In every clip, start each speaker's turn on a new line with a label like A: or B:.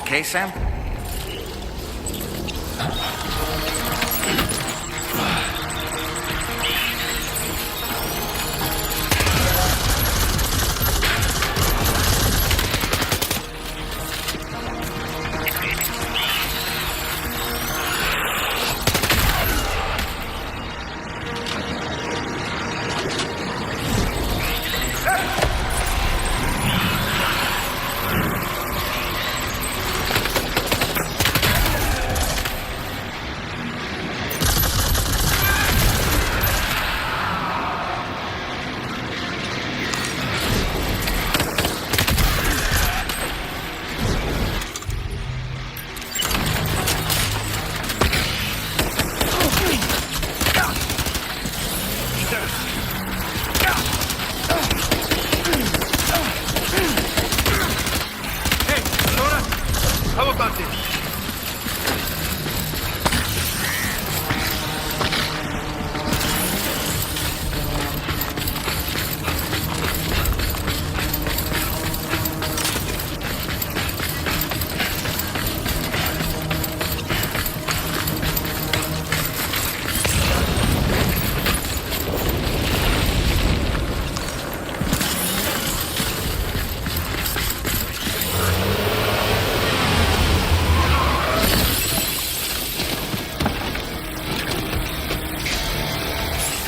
A: okay, Sam?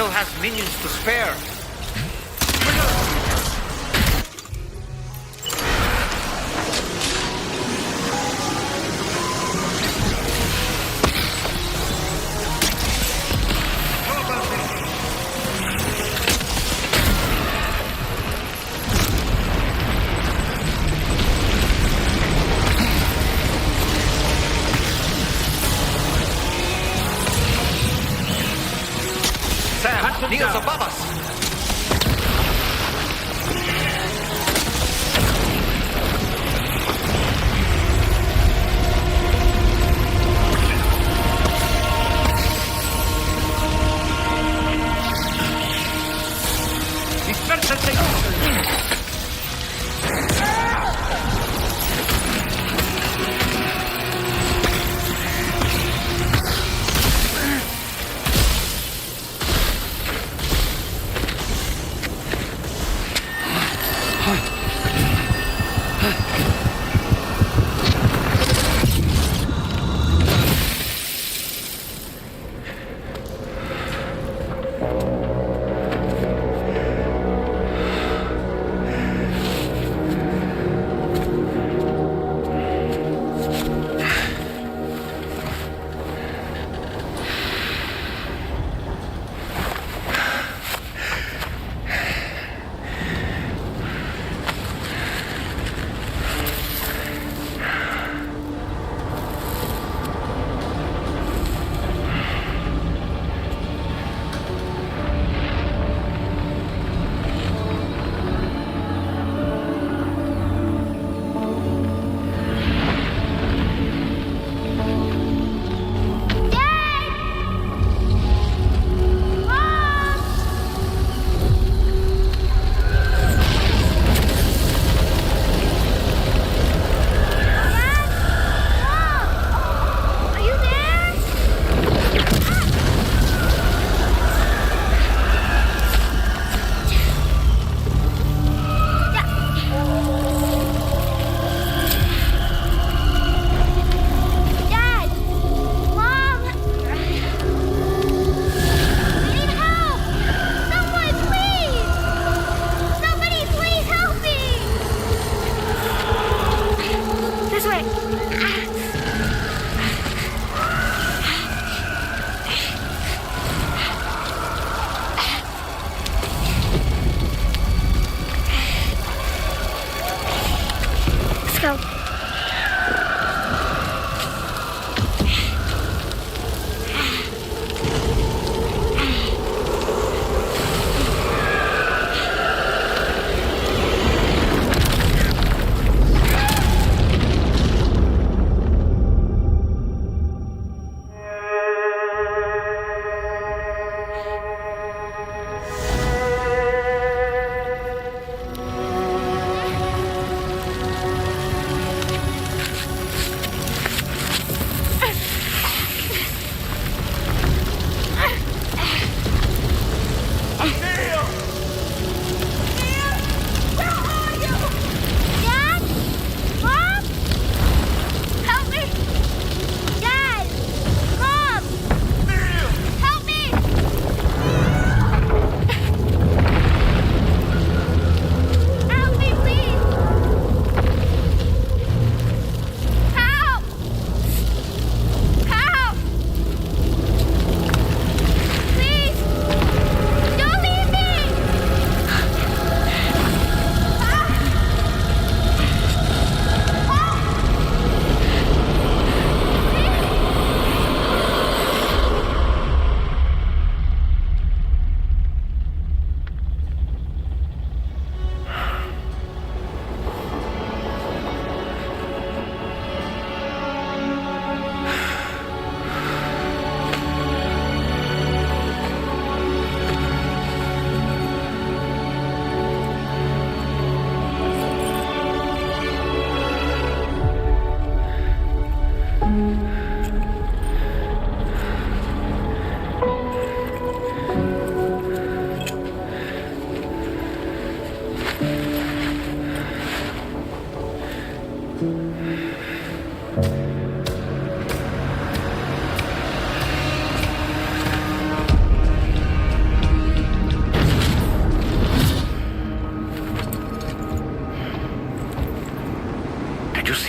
A: Still has minions to spare. Sam, Neil's above us.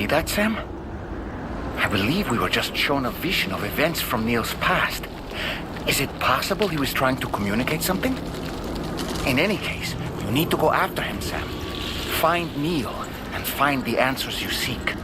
B: see that, Sam? I believe we were just shown a vision of events from Neil's past. Is it possible he was trying to communicate something? In any case, you need to go after him, Sam. Find Neil and find the answers you seek.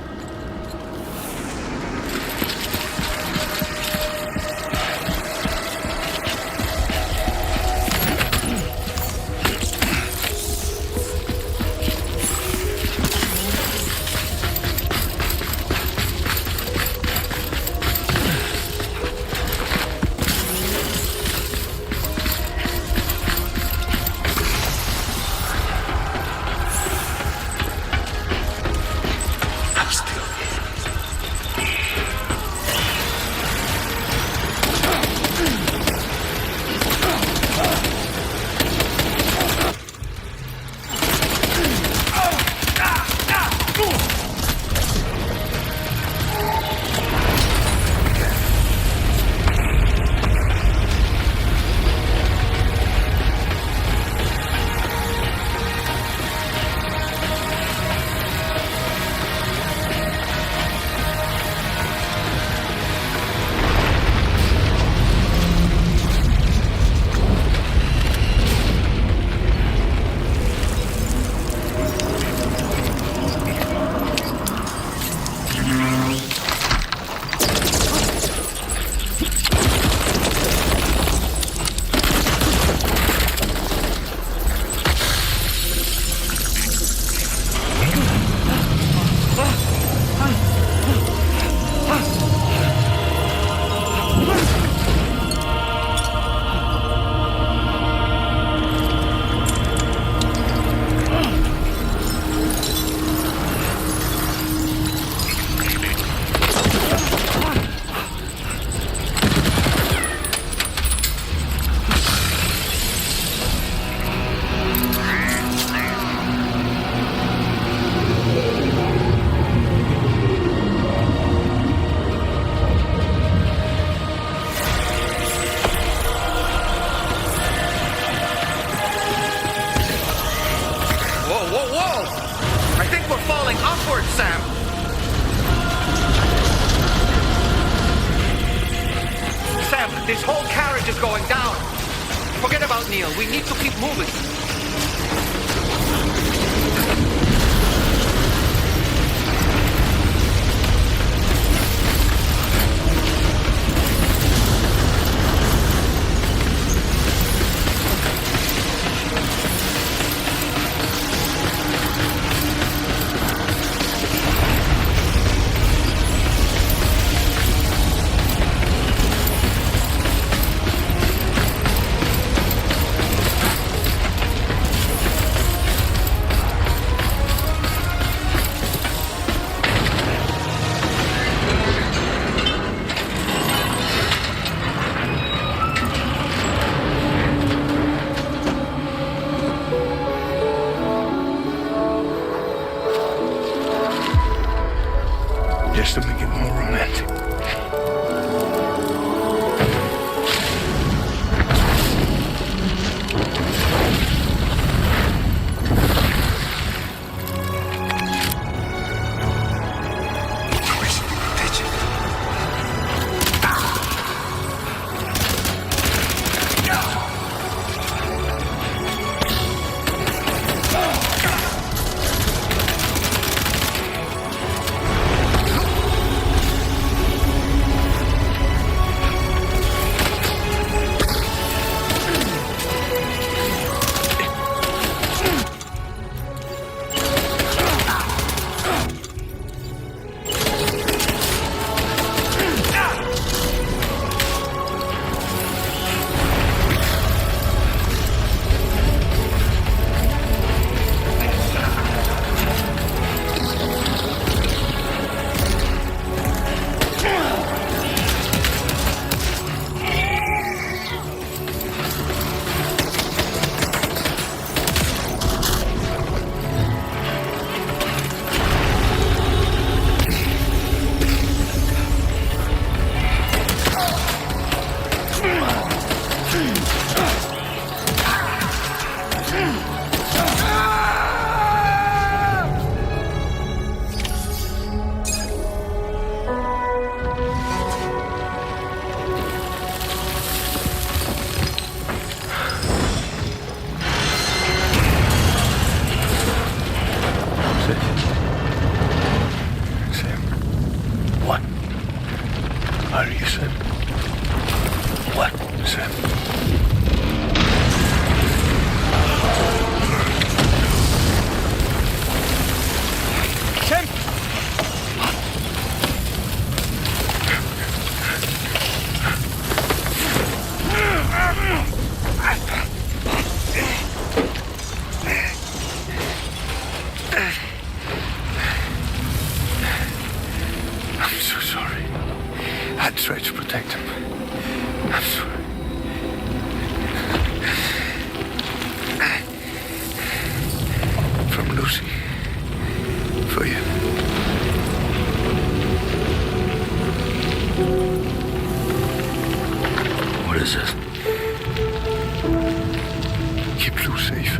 A: This whole carriage is going down. Forget about Neil. We need to keep moving.
C: Sam.
A: Sam!
C: I'm so sorry. I tried to protect him. I'm sorry. From Lucy. For you.
B: What is this?
C: Keep Lou safe.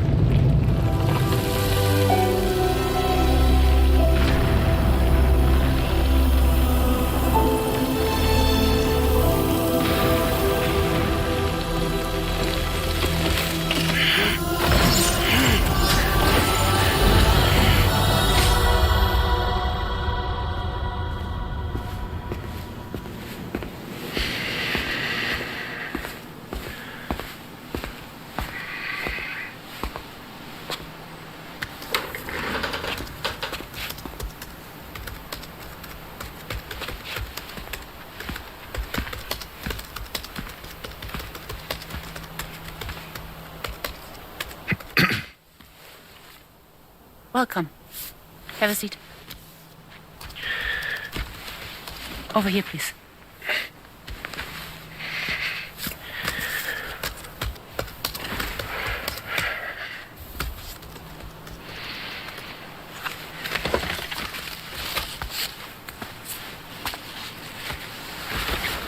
D: Welcome. Have a seat. Over here, please.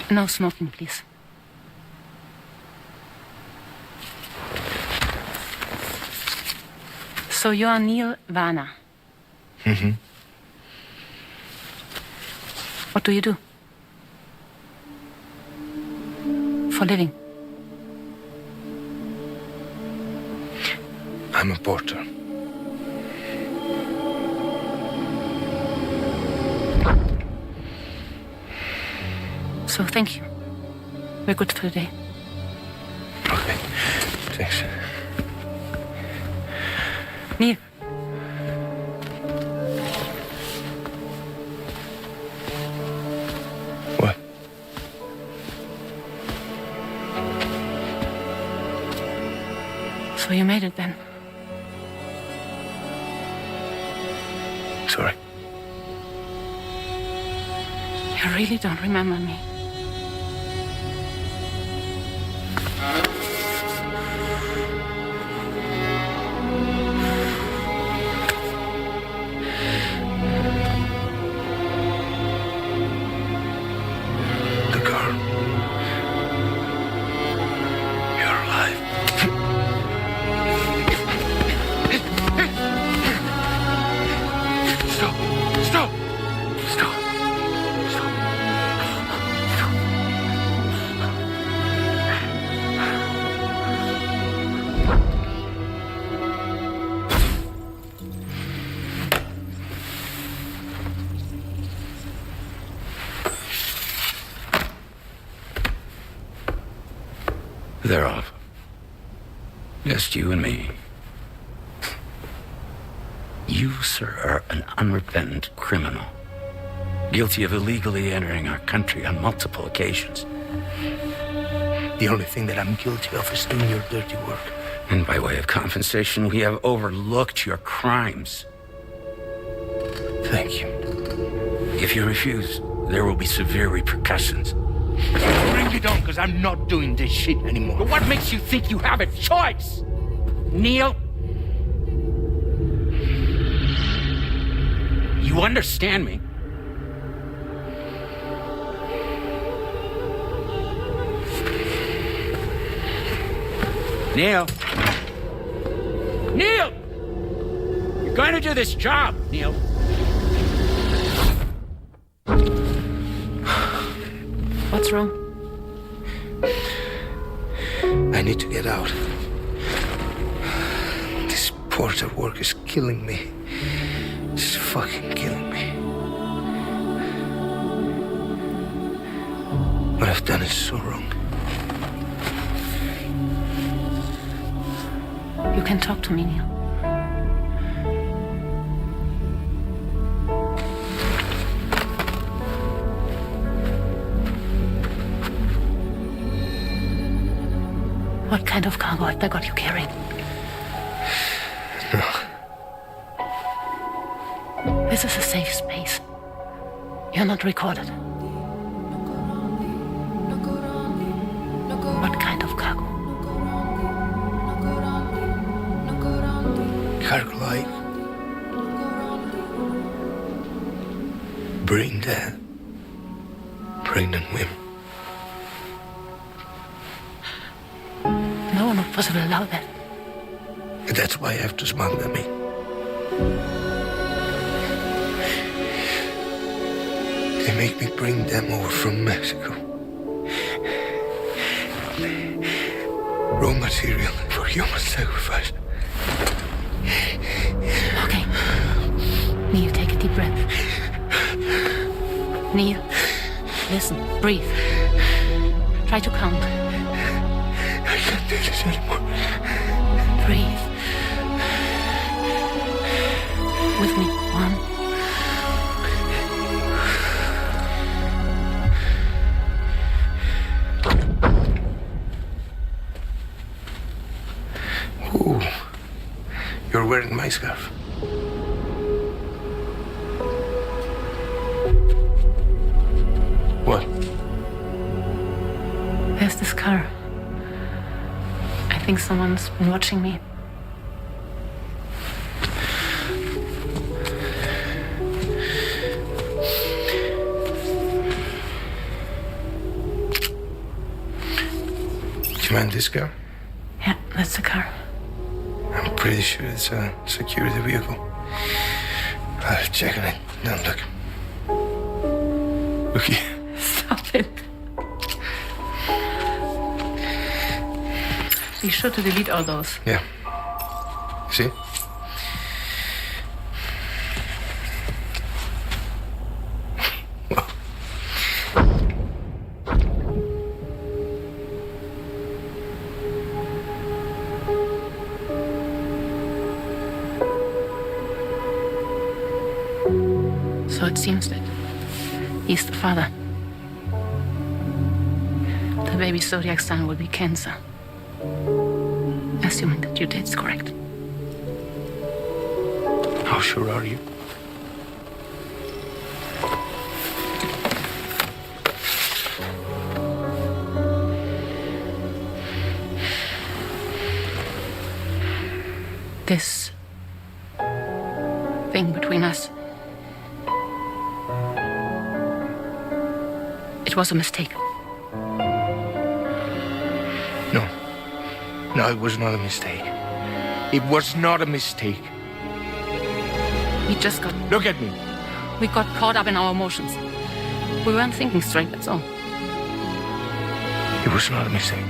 D: No smoking, please. So you are Neil Varner.
C: Mm-hmm.
D: What do you do? For living?
C: I'm a porter.
D: So thank you. We're good for the day.
C: Okay. Thanks.
D: Neil.
C: What?
D: So you made it then?
C: Sorry.
D: You really don't remember me.
C: The girl. You're alive. Stop! Stop! Stop! Stop!
E: They're off. Just you and me. You, sir, are an unrepentant criminal, guilty of illegally entering our country on multiple occasions.
C: The only thing that I'm guilty of is doing your dirty work.
E: And by way of compensation, we have overlooked your crimes.
C: Thank you.
E: If you refuse, there will be severe repercussions.
C: Bring it on, because I'm not doing this shit anymore.
E: But what makes you think you have a choice? Neil? You understand me? Neil? Neil! You're going to do this job, Neil.
D: What's wrong?
C: I need to get out. This porter work is killing me. It's fucking killing me. What I've done is so wrong.
D: You can talk to me, Neil. What kind of cargo have they got you carrying?
C: No.
D: This is a safe space. You're not recorded. What kind of cargo?
C: Cargo light. Brain dead. Pregnant women.
D: No one would possibly allow that.
C: That's why I have to smuggle them in. They make me bring them over from Mexico. Raw material for human sacrifice.
D: Okay. Neil, take a deep breath. Neil, listen, breathe. Try to count.
C: I can't do this anymore.
D: Breathe. With me. 1.
C: Ooh, you're wearing my scarf. What?
D: There's this car. I think someone's been watching me.
C: You mind this car?
D: Yeah, that's the car.
C: I'm pretty sure it's a security vehicle. I'll check on it. Don't look. Look here.
D: Stop it. Be sure to delete all those.
C: Yeah. See?
D: So it seems that he's the father. The baby zodiac sign will be Cancer. Assuming that your date's correct.
C: How sure are you?
D: This thing between us, it was a mistake.
C: No. No, it was not a mistake. It was not a mistake.
D: We just got...
C: Look at me.
D: We got caught up in our emotions. We weren't thinking straight, that's all.
C: It was not a mistake.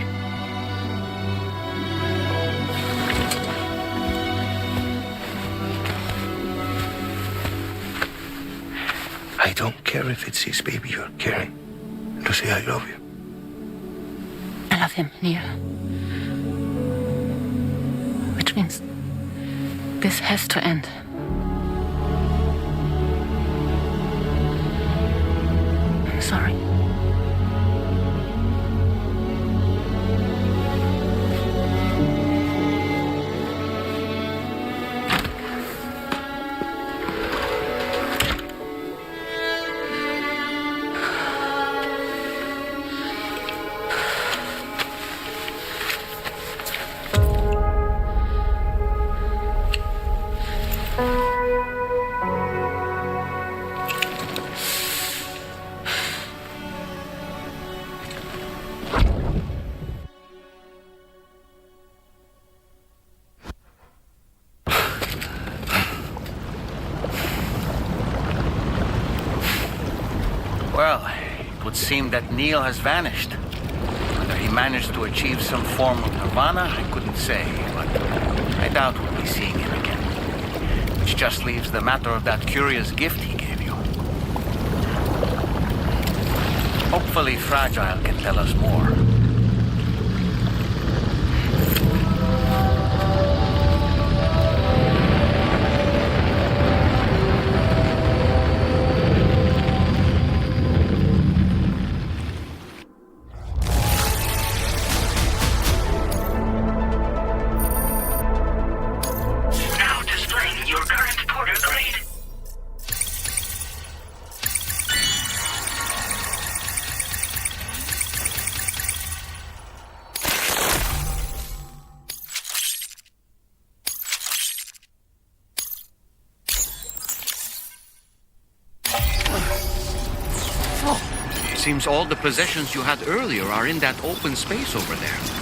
C: I don't care if it's his baby you're carrying. To say I love you.
D: I love him, Neil. Which means this has to end. I'm sorry.
B: Well, it would seem that Neil has vanished. Whether he managed to achieve some form of nirvana, I couldn't say, but I doubt we'll be seeing him again. Which just leaves the matter of that curious gift he gave you. Hopefully Fragile can tell us more.
A: Seems all the possessions you had earlier are in that open space over there.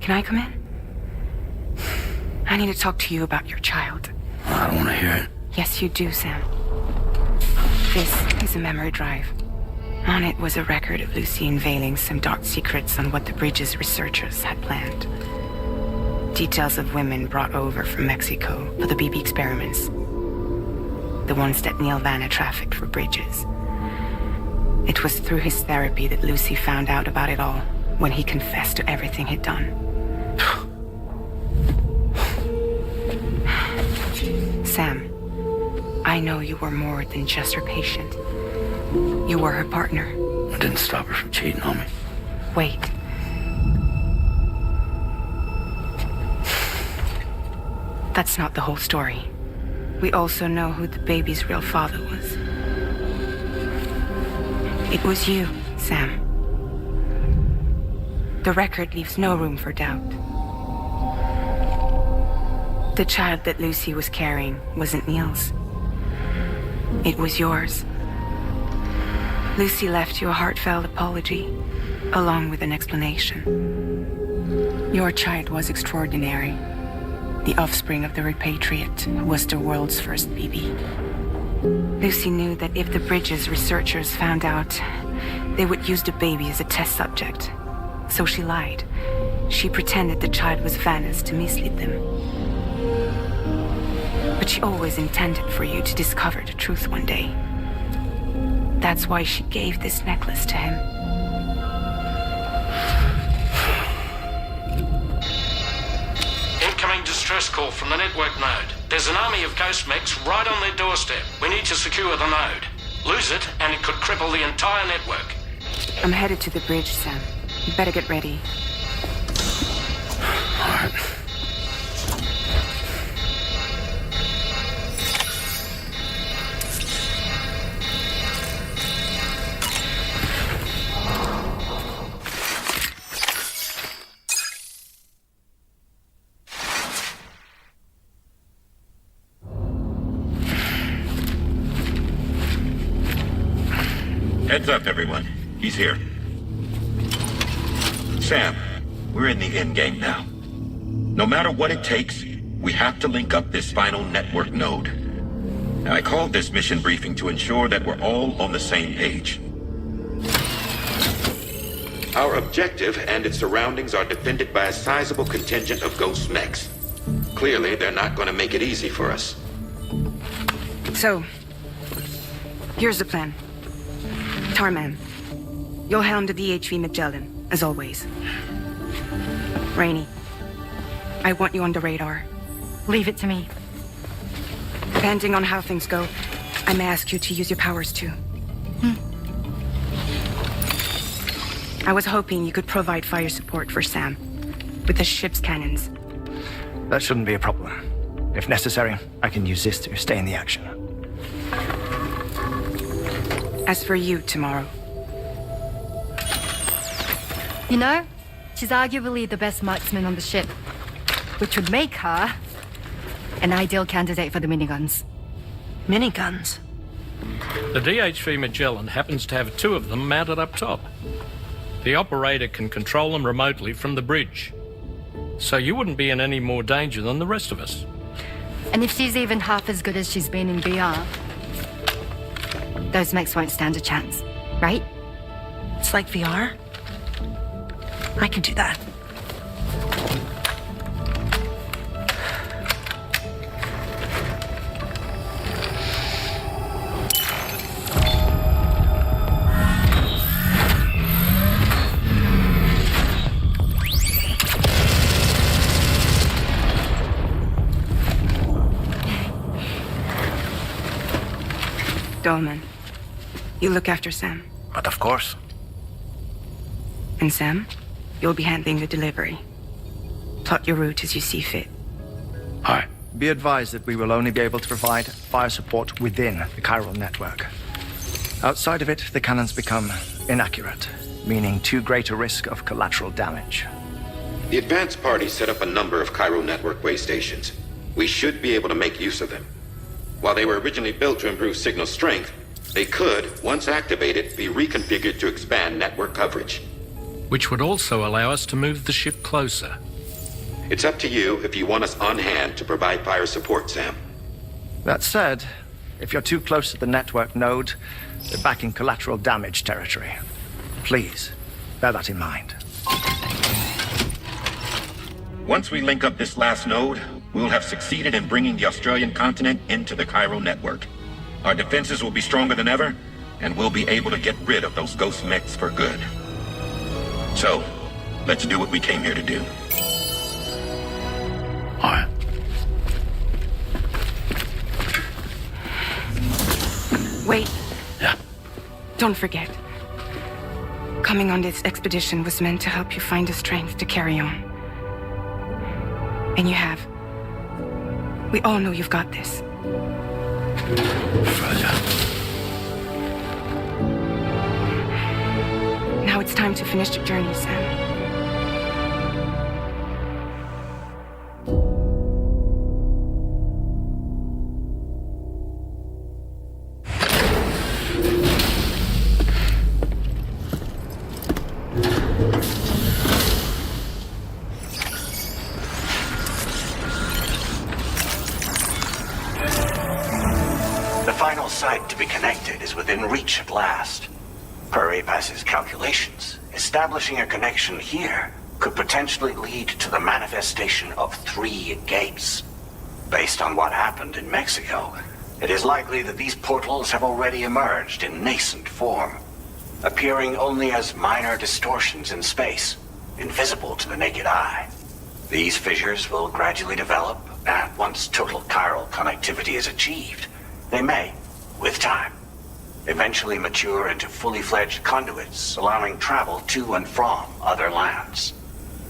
D: Can I come in? I need to talk to you about your child.
E: I don't want to hear it.
D: Yes, you do, Sam. This is a memory drive. On it was a record of Lucy unveiling some dark secrets on what the Bridges researchers had planned. Details of women brought over from Mexico for the BB experiments. The ones that Neil Vanna trafficked for Bridges. It was through his therapy that Lucy found out about it all when he confessed to everything he'd done. Sam, I know you were more than just her patient. You were her partner.
E: I didn't stop her from cheating on me.
D: Wait. That's not the whole story. We also know who the baby's real father was. It was you, Sam. The record leaves no room for doubt. The child that Lucy was carrying wasn't Neil's. It was yours. Lucy left you a heartfelt apology, along with an explanation. Your child was extraordinary. The offspring of the repatriate who was the world's first BB. Lucy knew that if the Bridges researchers found out, they would use the baby as a test subject. So she lied. She pretended the child was Vanna's to mislead them. But she always intended for you to discover the truth one day. That's why she gave this necklace to him.
F: Incoming distress call from the network node. There's an army of ghost mechs right on their doorstep. We need to secure the node. Lose it, and it could cripple the entire network.
D: I'm headed to the bridge, Sam. You better get ready.
E: All right.
G: Heads up, everyone. He's here. Sam, we're in the endgame now. No matter what it takes, we have to link up this final network node. I called this mission briefing to ensure that we're all on the same page. Our objective and its surroundings are defended by a sizable contingent of ghost mechs. Clearly, they're not going to make it easy for us.
D: So, here's the plan. Tarman, you'll helm the DHV Magellan, as always. Rainey, I want you on the radar.
H: Leave it to me.
D: Depending on how things go, I may ask you to use your powers too. I was hoping you could provide fire support for Sam, with the ship's cannons.
I: That shouldn't be a problem. If necessary, I can use this to stay in the action.
D: As for you, tomorrow.
H: You know, she's arguably the best marksman on the ship, which would make her an ideal candidate for the miniguns.
D: Miniguns?
F: The DHV Magellan happens to have 2 of them mounted up top. The operator can control them remotely from the bridge. So you wouldn't be in any more danger than the rest of us.
H: And if she's even half as good as she's been in VR, those mechs won't stand a chance, right?
D: It's like VR? I can do that. Dolman, you look after Sam.
B: But of course.
D: And Sam, you'll be handling the delivery. Plot your route as you see fit.
I: Aye. Be advised that we will only be able to provide fire support within the chiral network. Outside of it, the cannons become inaccurate, meaning too great a risk of collateral damage.
G: The advanced party set up a number of chiral network way stations. We should be able to make use of them. While they were originally built to improve signal strength, they could, once activated, be reconfigured to expand network coverage.
F: Which would also allow us to move the ship closer.
G: It's up to you if you want us on hand to provide fire support, Sam.
I: That said, if you're too close to the network node, you're back in collateral damage territory. Please, bear that in mind.
G: Once we link up this last node, we'll have succeeded in bringing the Australian continent into the chiral network. Our defenses will be stronger than ever, and we'll be able to get rid of those ghost mechs for good. So, let's do what we came here to do.
B: Aye.
D: Wait.
B: Yeah.
D: Don't forget. Coming on this expedition was meant to help you find the strength to carry on. And you have. We all know you've got this. Now it's time to finish the journey, Sam.
B: Site to be connected is within reach at last. Per APAS's calculations, establishing a connection here could potentially lead to the manifestation of 3 gates. Based on what happened in Mexico, it is likely that these portals have already emerged in nascent form, appearing only as minor distortions in space, invisible to the naked eye. These fissures will gradually develop, and once total chiral connectivity is achieved, they may, with time, eventually mature into fully fledged conduits, allowing travel to and from other lands.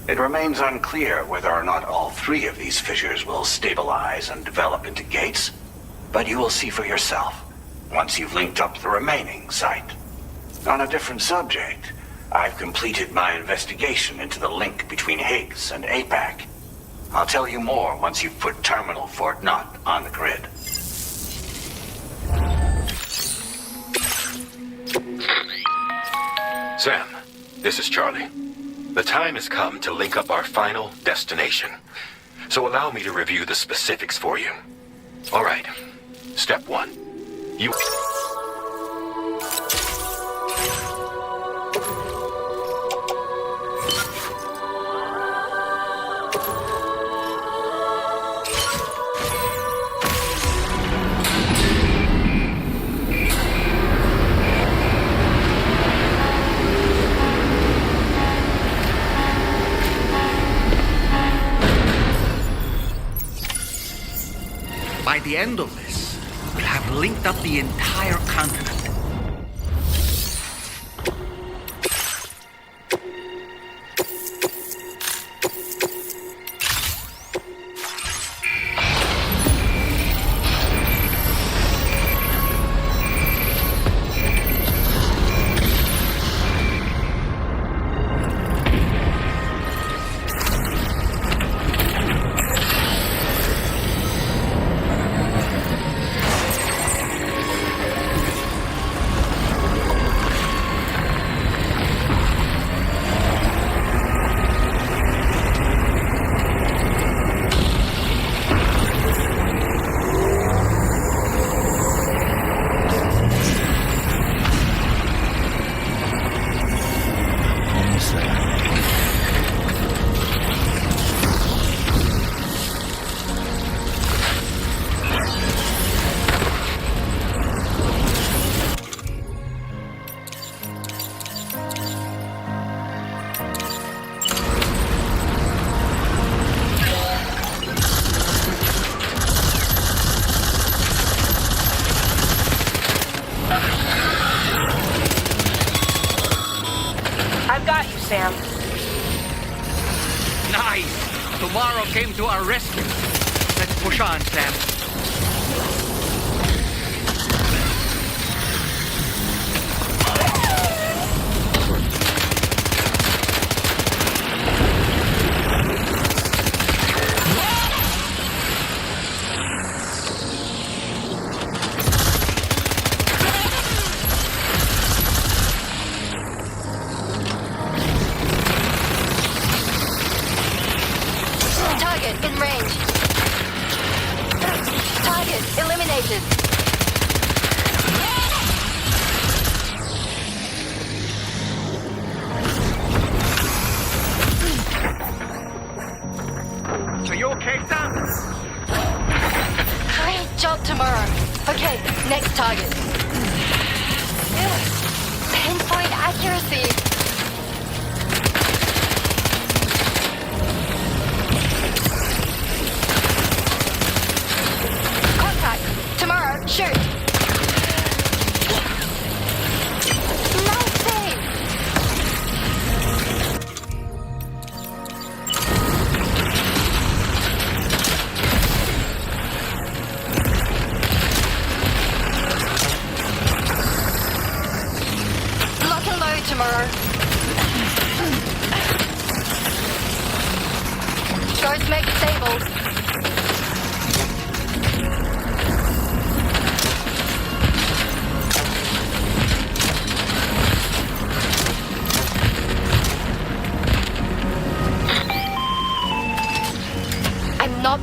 B: It remains unclear whether or not all 3 of these fissures will stabilize and develop into gates, but you will see for yourself once you've linked up the remaining site. On a different subject, I've completed my investigation into the link between Higgs and APAC. I'll tell you more once you've put Terminal Fort Knott on the grid.
G: Sam, this is Charlie. The time has come to link up our final destination. So allow me to review the specifics for you. All right. Step 1. You...
B: the end of this, we'll have linked up the entire continent.
D: Sam.
B: Nice! Tomorrow came to our rescue. Let's push on, Sam.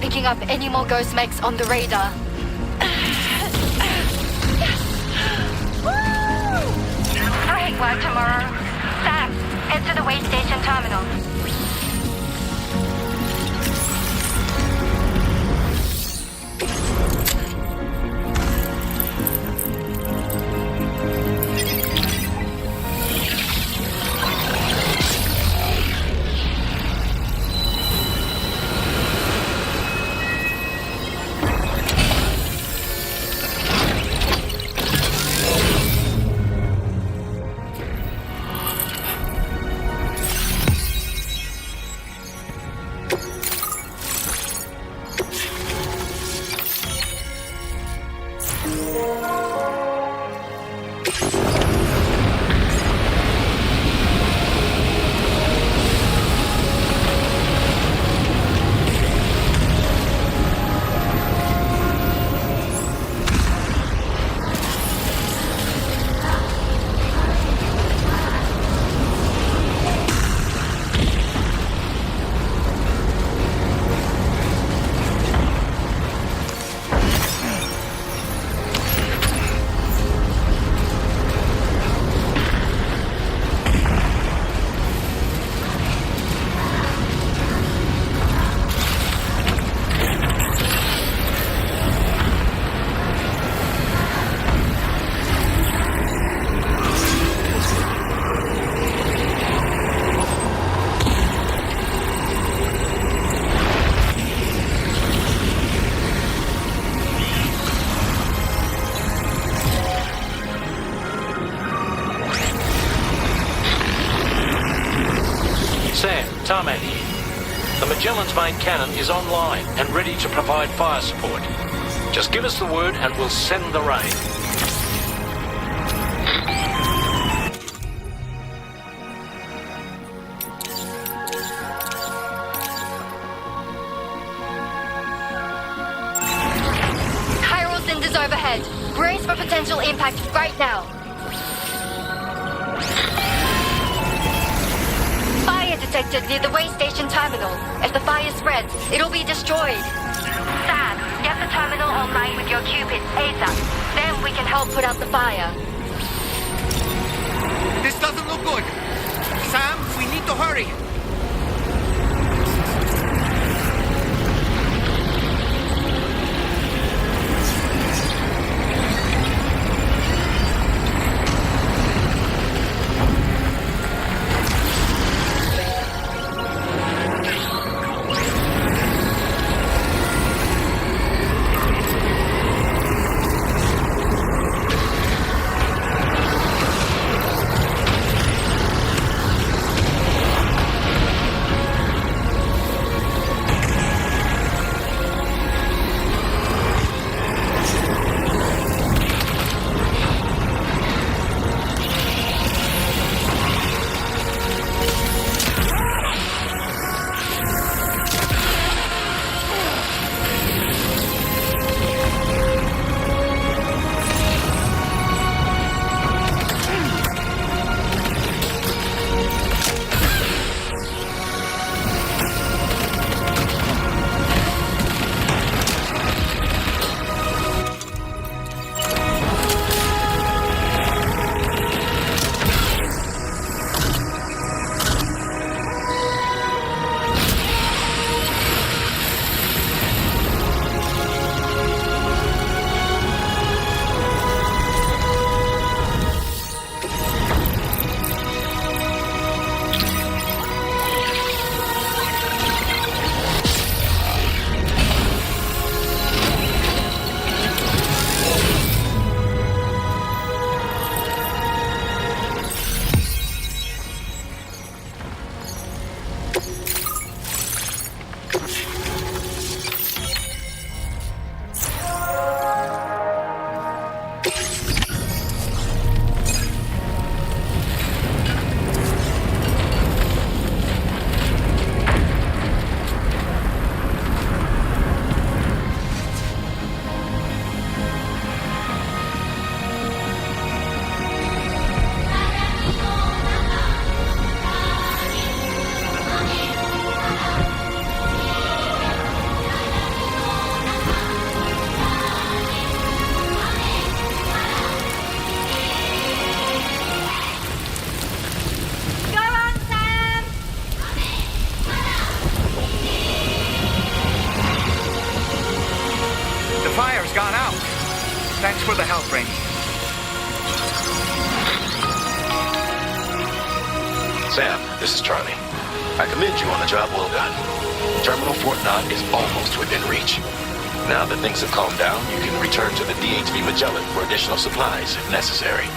H: Picking up any more ghost mechs on the radar.
J: Great work tomorrow. Staff, head to the way station terminal.
K: Tarmac here. The Magellan's main cannon is online and ready to provide fire support. Just give us the word and we'll send the rain.
J: Chiral cinders overhead. Brace for potential impact right now. Fire detected near the way station terminal. If the fire spreads, it'll be destroyed. Sam, get the terminal online with your Cupids ASAP. Then we can help put out the fire.
A: This doesn't look good. Sam, we need to hurry.
B: Gone out. Thanks for the help, Rainey.
L: Sam, this is Charlie. I commend you on a job well done. Terminal Fort Knott is almost within reach. Now that things have calmed down, you can return to the DHV Magellan for additional supplies if necessary.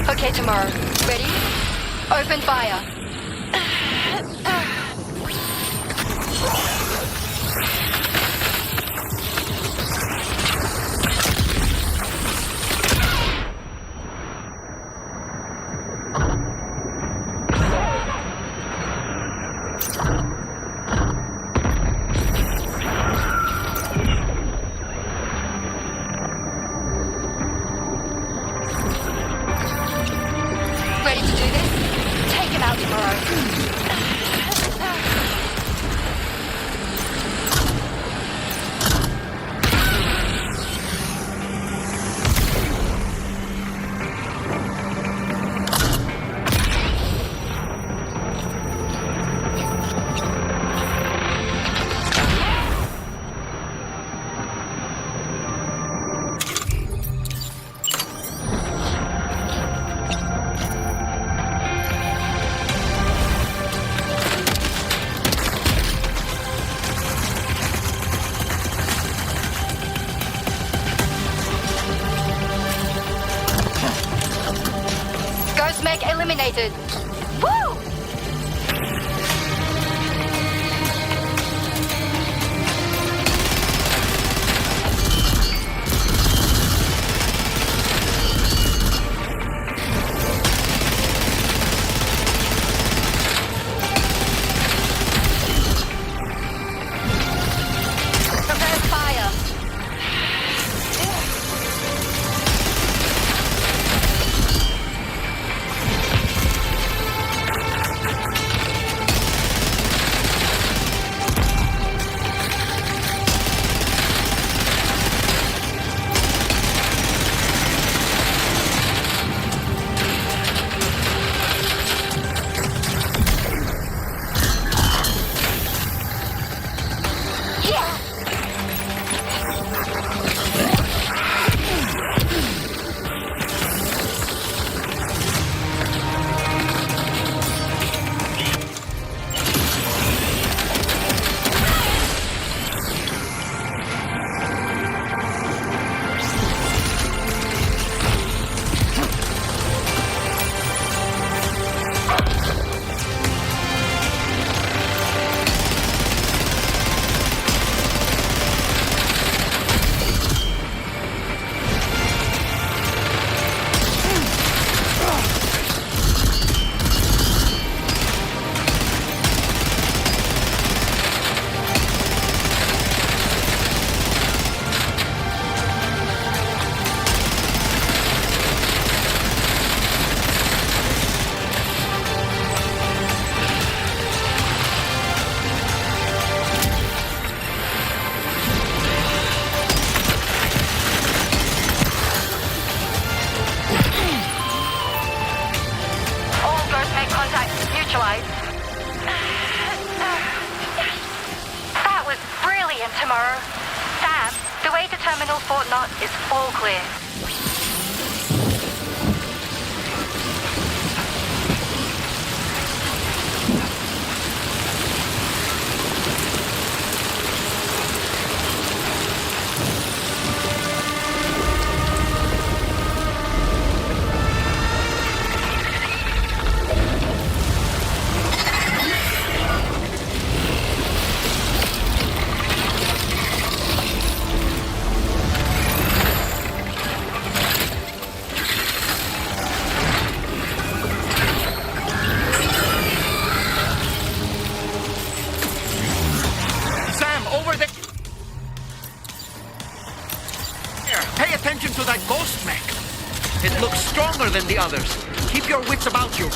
J: Okay, tomorrow. Ready? Open fire. Ready to do this? Take him out. eliminated. Woo! That was brilliant, Tomorrow. Sam, the way to Terminal Fort Knott is all clear.
B: Than the others. Keep your wits about you.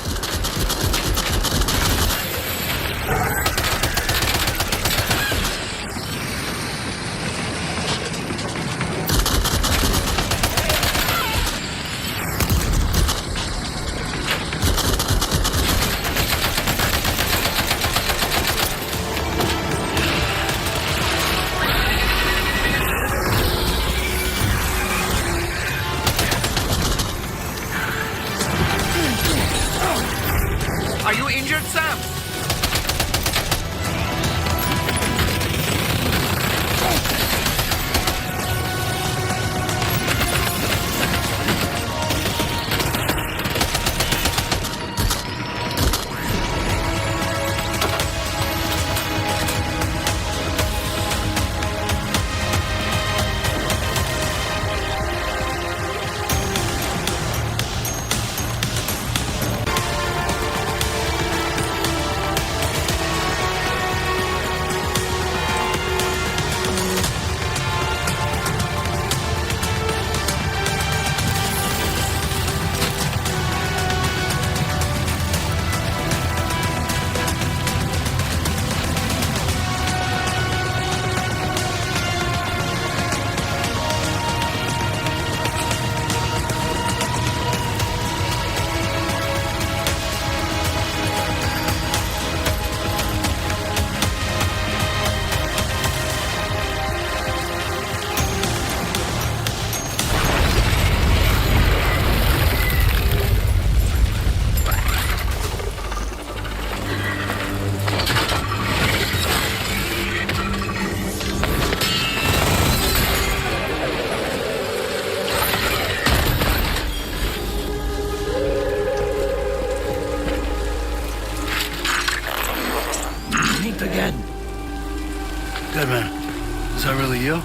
M: really you?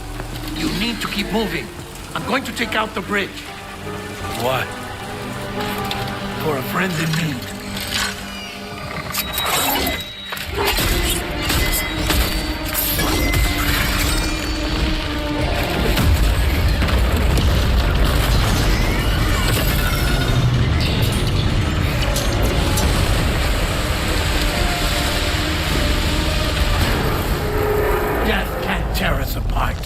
A: You need to keep moving. I'm going to take out the bridge.
M: Why?
A: For a friend in need. Death can't tear us apart.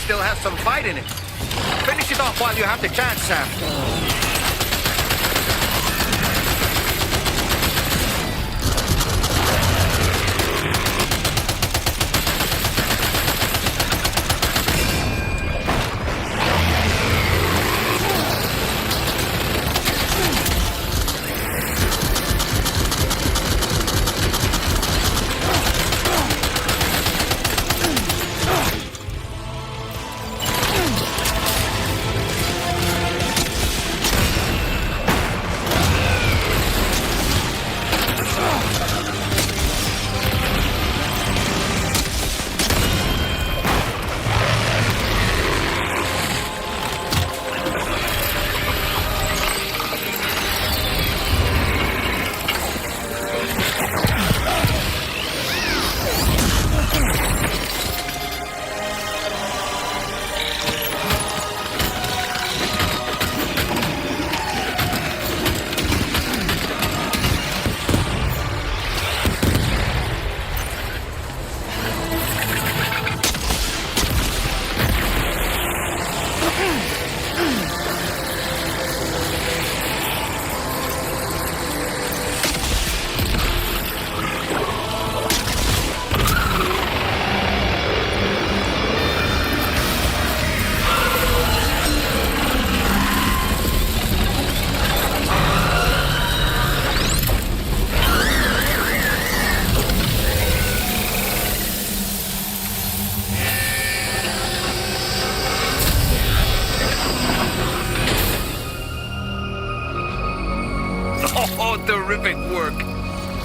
B: Still has some fight in it. Finish it off while you have the chance, Sam. Oh, terrific work.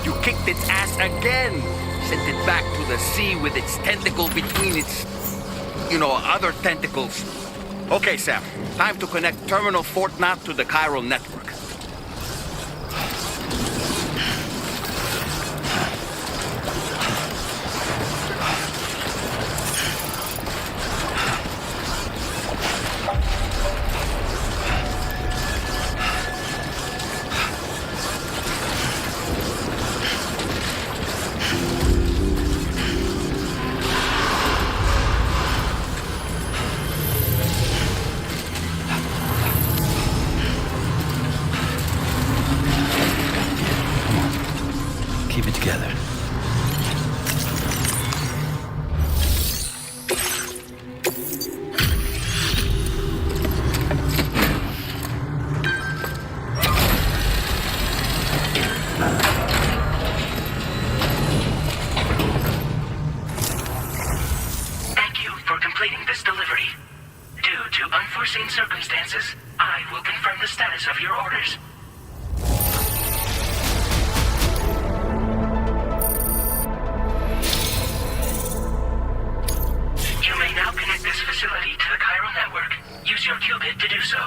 B: You kicked its ass again. Sent it back to the sea with its tentacle between its, other tentacles. Okay, Sam. Time to connect Terminal Fort Knot to the chiral network.
M: Keep it together.
N: Thank you for completing this delivery. Due to unforeseen circumstances, I will confirm the status of your orders. You may now connect this facility to the chiral network. Use your qubit to do so.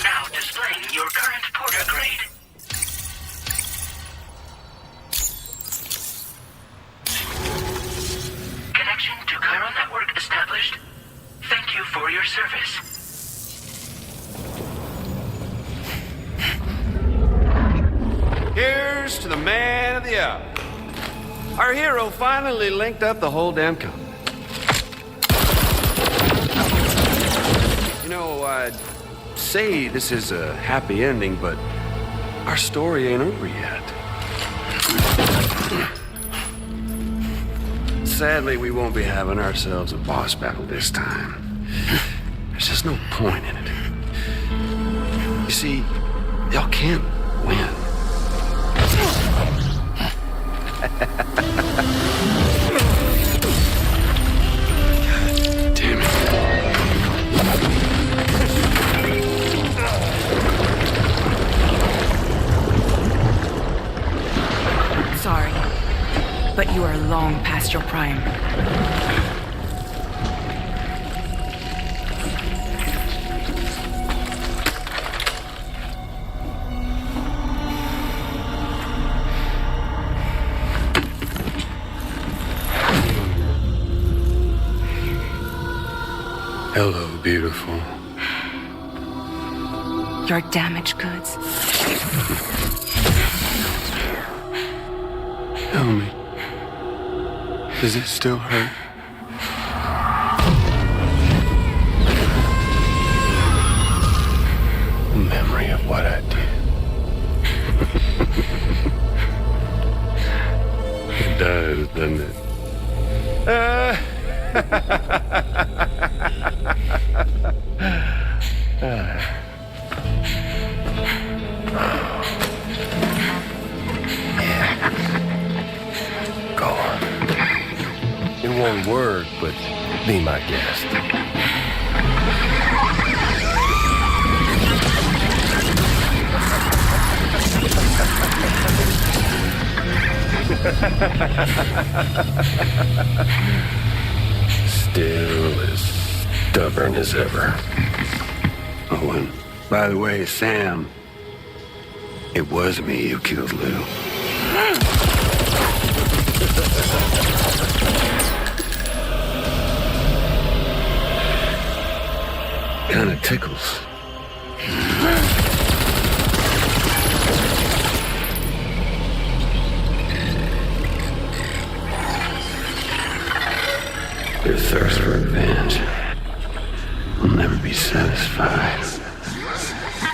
N: Now displaying your current porter grade. Connection to chiral network established. Thank you for your service.
M: Here's to the man of the hour. Our hero finally linked up the whole damn company. You know, I'd say this is a happy ending, but our story ain't over yet. Sadly, we won't be having ourselves a boss battle this time. There's just no point in it. You see, y'all can't win. Damn it.
D: Sorry, but you are long past your prime.
M: Hello, beautiful.
D: Your damaged goods.
M: Tell me, does it still hurt? The memory of what I did. It does, doesn't it?
C: Go on. In one word, but be my guest.
M: Still as stubborn as ever. Oh, and by the way, Sam, it was me who killed Lou. Kinda tickles. Your thirst for revenge will never be satisfied.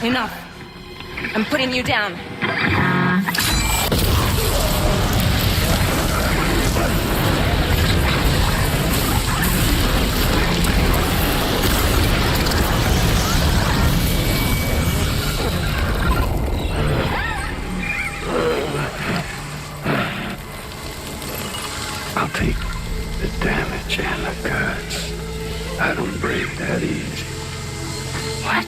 D: Enough. I'm putting you down.
M: I'll take the damage and the guts. I don't break that easy.
D: What?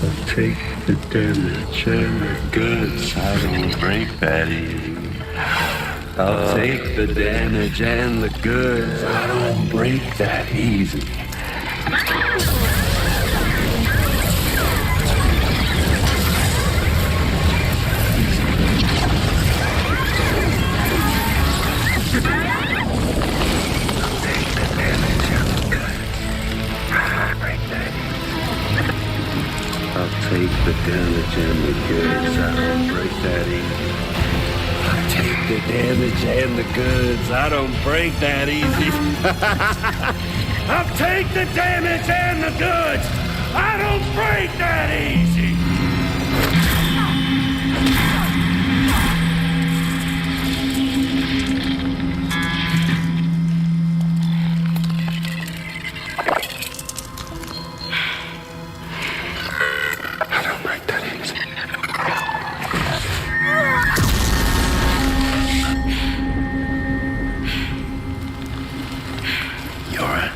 M: I'll take the damage and the guts. I don't break that easy. I'll take the damage and the goods. I don't break that easy. I'll take the damage and the goods. I don't break that easy. I'll take the damage and the goods. I don't break that easy. I'll take the damage and the goods. I don't break that easy. I don't break that easy.
C: Yora.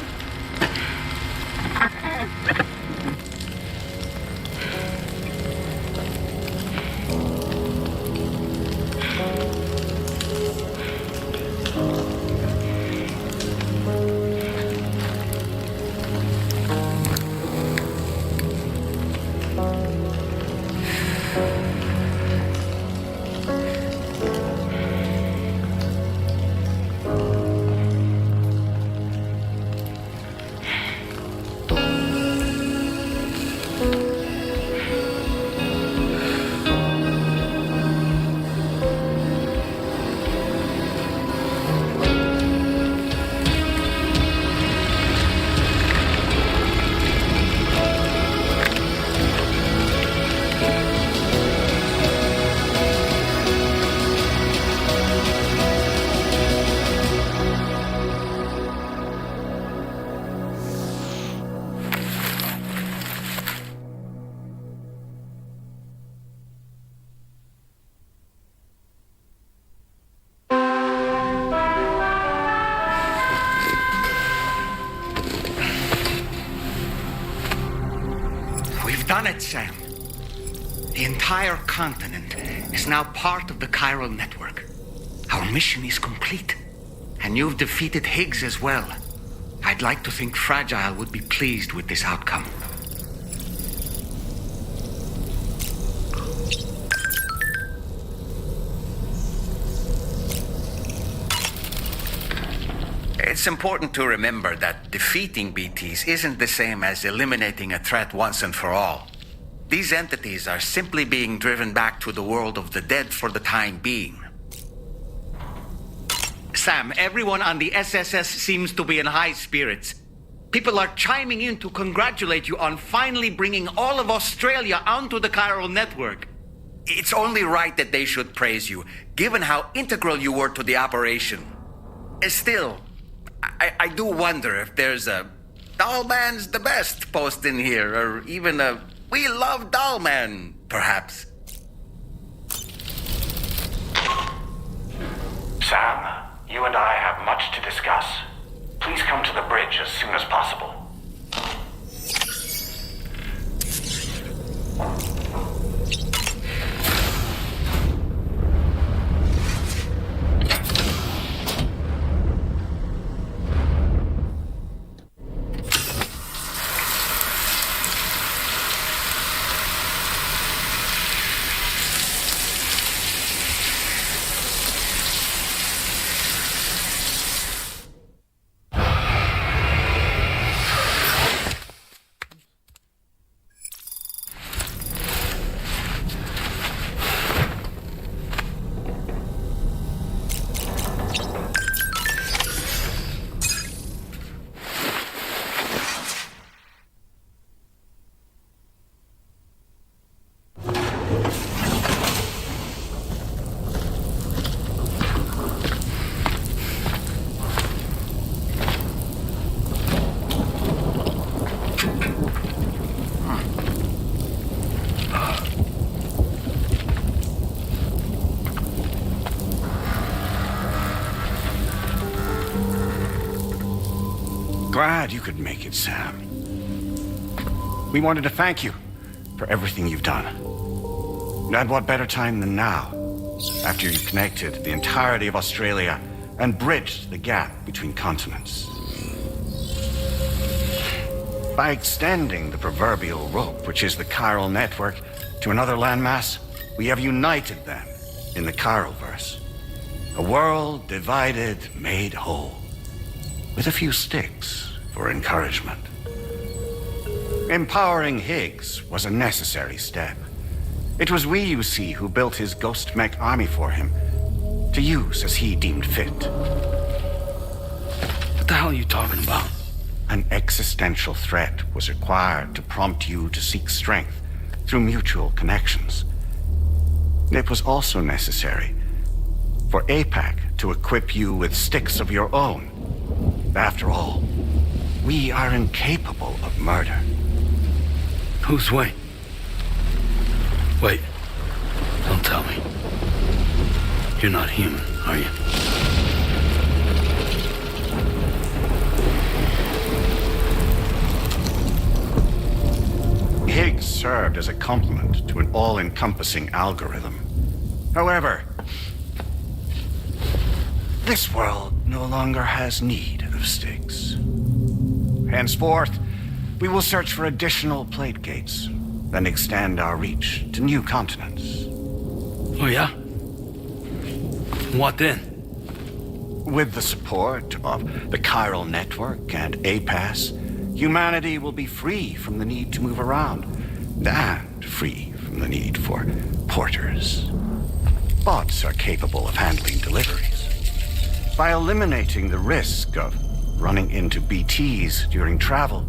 B: done it, Sam. The entire continent is now part of the chiral network. Our mission is complete. And you've defeated Higgs as well. I'd like to think Fragile would be pleased with this outcome. It's important to remember that defeating BTs isn't the same as eliminating a threat once and for all. These entities are simply being driven back to the world of the dead for the time being. Sam, everyone on the SSS seems to be in high spirits. People are chiming in to congratulate you on finally bringing all of Australia onto the chiral network. It's only right that they should praise you, given how integral you were to the operation. Still, I do wonder if there's a Dollman's the best post in here, or even a We Love Dollman, perhaps.
O: Sam, you and I have much to discuss. Please come to the bridge as soon as possible.
I: Glad you could make it, Sam. We wanted to thank you for everything you've done. And what better time than now, after you've connected the entirety of Australia and bridged the gap between continents. By extending the proverbial rope, which is the chiral network, to another landmass, we have united them in the chiralverse. A world divided, made whole, with a few sticks for encouragement. Empowering Higgs was a necessary step. It was we, you see, who built his ghost mech army for him, to use as he deemed fit.
E: What the hell are you talking about?
I: An existential threat was required to prompt you to seek strength through mutual connections. It was also necessary for APAC to equip you with sticks of your own. After all, we are incapable of murder.
E: Who's we? Wait, don't tell me. You're not human, are you?
I: Higgs served as a complement to an all-encompassing algorithm. However, this world no longer has need of sticks. Henceforth, we will search for additional plate gates, then extend our reach to new continents.
E: Oh yeah? What then?
I: With the support of the chiral network and APAS, humanity will be free from the need to move around, and free from the need for porters. Bots are capable of handling deliveries. By eliminating the risk of running into BTs during travel,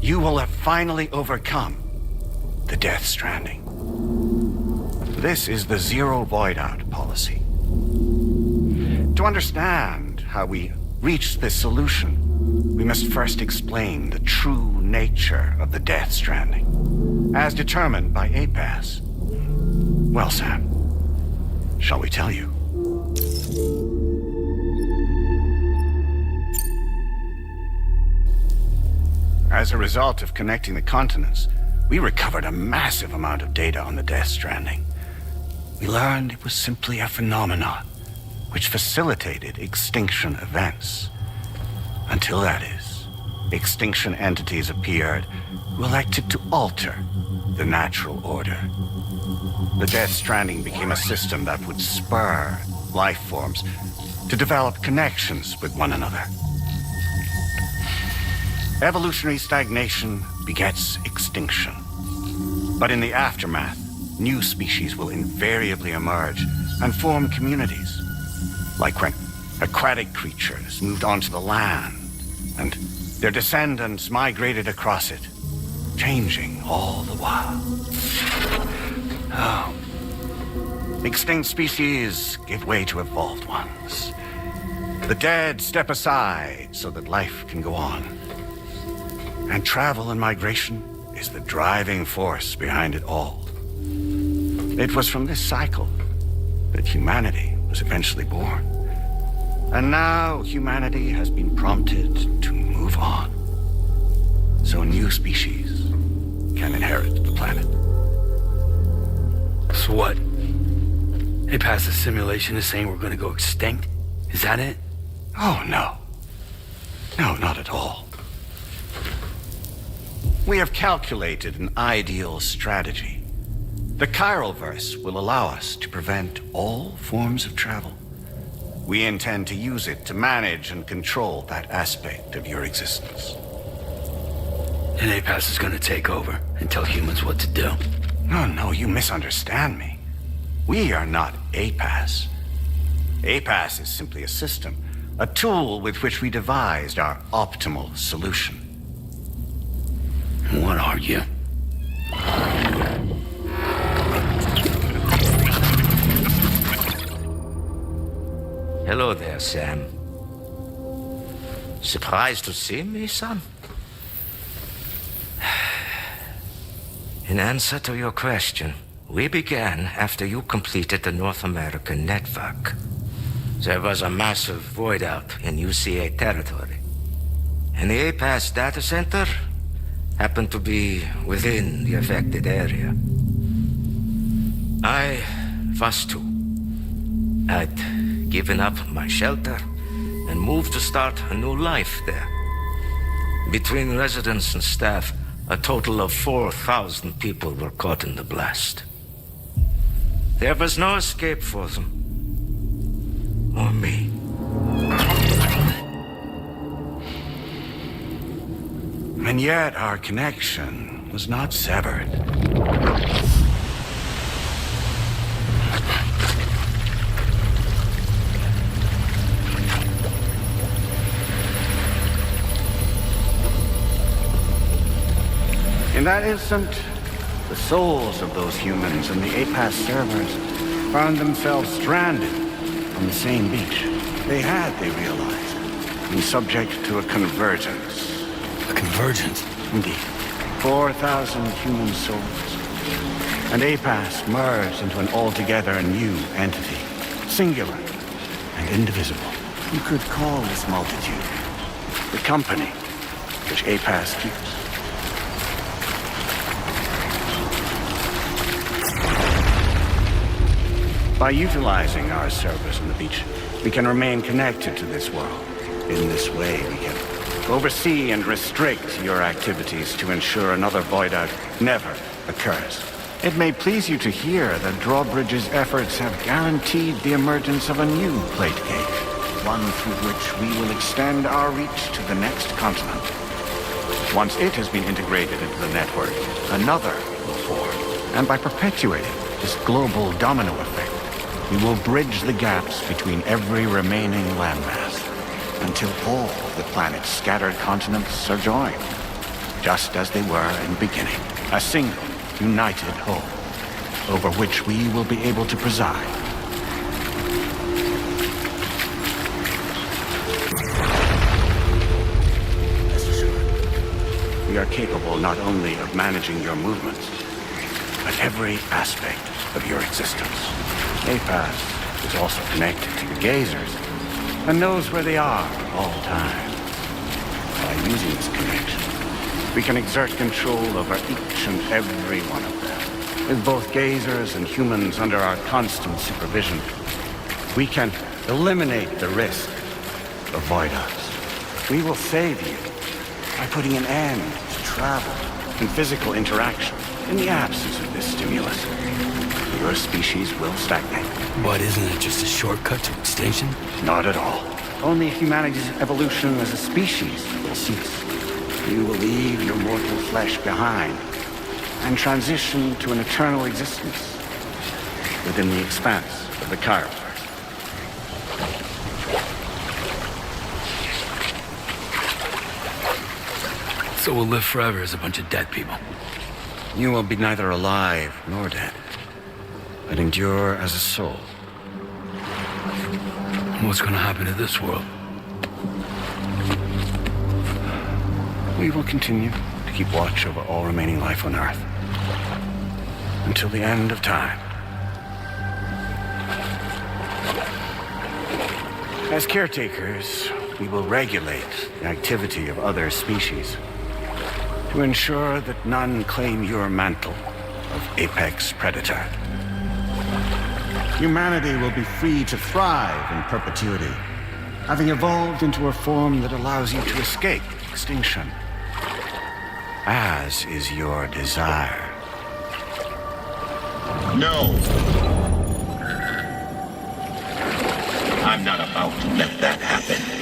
I: you will have finally overcome the Death Stranding. This is the zero void-out policy. To understand how we reached this solution, we must first explain the true nature of the Death Stranding, as determined by APAS. Well, Sam, shall we tell you? As a result of connecting the continents,
B: we recovered a massive amount of data on the Death Stranding. We learned it was simply a phenomenon which facilitated extinction events. Until that is, extinction entities appeared who elected to alter the natural order. The Death Stranding became a system that would spur life forms to develop connections with one another. Evolutionary stagnation begets extinction. But in the aftermath, new species will invariably emerge and form communities. Like when aquatic creatures moved onto the land and their descendants migrated across it, changing all the while. Oh. Extinct species give way to evolved ones. The dead step aside so that life can go on. And travel and migration is the driving force behind it all. It was from this cycle that humanity was eventually born. And now humanity has been prompted to move on. So new species can inherit the planet.
P: So what? They passed a simulation is saying we're gonna go extinct? Is that it?
B: Oh, no. No, not at all. We have calculated an ideal strategy. The Chiralverse will allow us to prevent all forms of travel. We intend to use it to manage and control that aspect of your existence.
P: And APAS is gonna take over and tell humans what to do.
B: No, you misunderstand me. We are not APAS. APAS is simply a system, a tool with which we devised our optimal solution.
P: What are you?
Q: Hello there, Sam. Surprised to see me, son? In answer to your question, we began after you completed the North American network. There was a massive void out in UCA territory, and the APAS data center happened to be within the affected area. I was too. I'd given up my shelter and moved to start a new life there. Between residents and staff, a total of 4,000 people were caught in the blast. There was no escape for them. Or me.
B: And yet our connection was not severed. In that instant, the souls of those humans in the APAS servers found themselves stranded on the same beach. They realized, been subject to a convergence.
P: A convergence?
B: Indeed. 4,000 human souls. And APAS merged into an altogether new entity. Singular and indivisible. You could call this multitude the company which APAS keeps. By utilizing our servers on the beach, we can remain connected to this world. In this way, we can oversee and restrict your activities to ensure another void-out never occurs. It may please you to hear that Drawbridge's efforts have guaranteed the emergence of a new plate cave, one through which we will extend our reach to the next continent. Once it has been integrated into the network, another will form. And by perpetuating this global domino effect, we will bridge the gaps between every remaining landmass until all of the planet's scattered continents are joined, just as they were in the beginning, a single, united whole, over which we will be able to preside. We are capable not only of managing your movements, but every aspect of your existence. APAS is also connected to your gazers and knows where they are at all times. By using this connection, We can exert control over each and every one of them. With both gazers and humans under our constant supervision, we can eliminate the risk. Avoid us. We will save you by putting an end to travel and physical interaction in the absence of this stimulus. Your species will stagnate.
P: But isn't it just a shortcut to extinction?
B: Not at all. Only humanity's evolution as a species will cease. You will leave your mortal flesh behind and transition to an eternal existence within the expanse of the Chiral.
P: So we'll live forever as a bunch of dead people.
B: You will be neither alive nor dead, but endure as a soul.
P: What's gonna happen to this world?
B: We will continue to keep watch over all remaining life on Earth until the end of time. As caretakers, we will regulate the activity of other species to ensure that none claim your mantle of apex predator. Humanity will be free to thrive in perpetuity, having evolved into a form that allows you to escape extinction, as is your desire.
G: No! I'm not about to let that happen.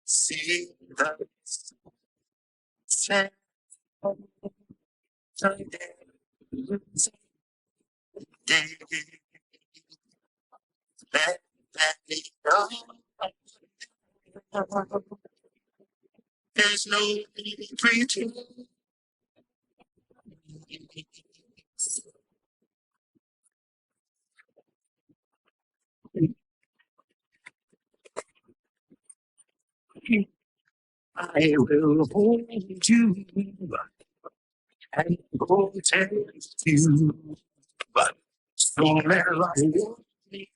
G: See the sun. There's no preaching. I will hold you and protect you, but somewhere I will be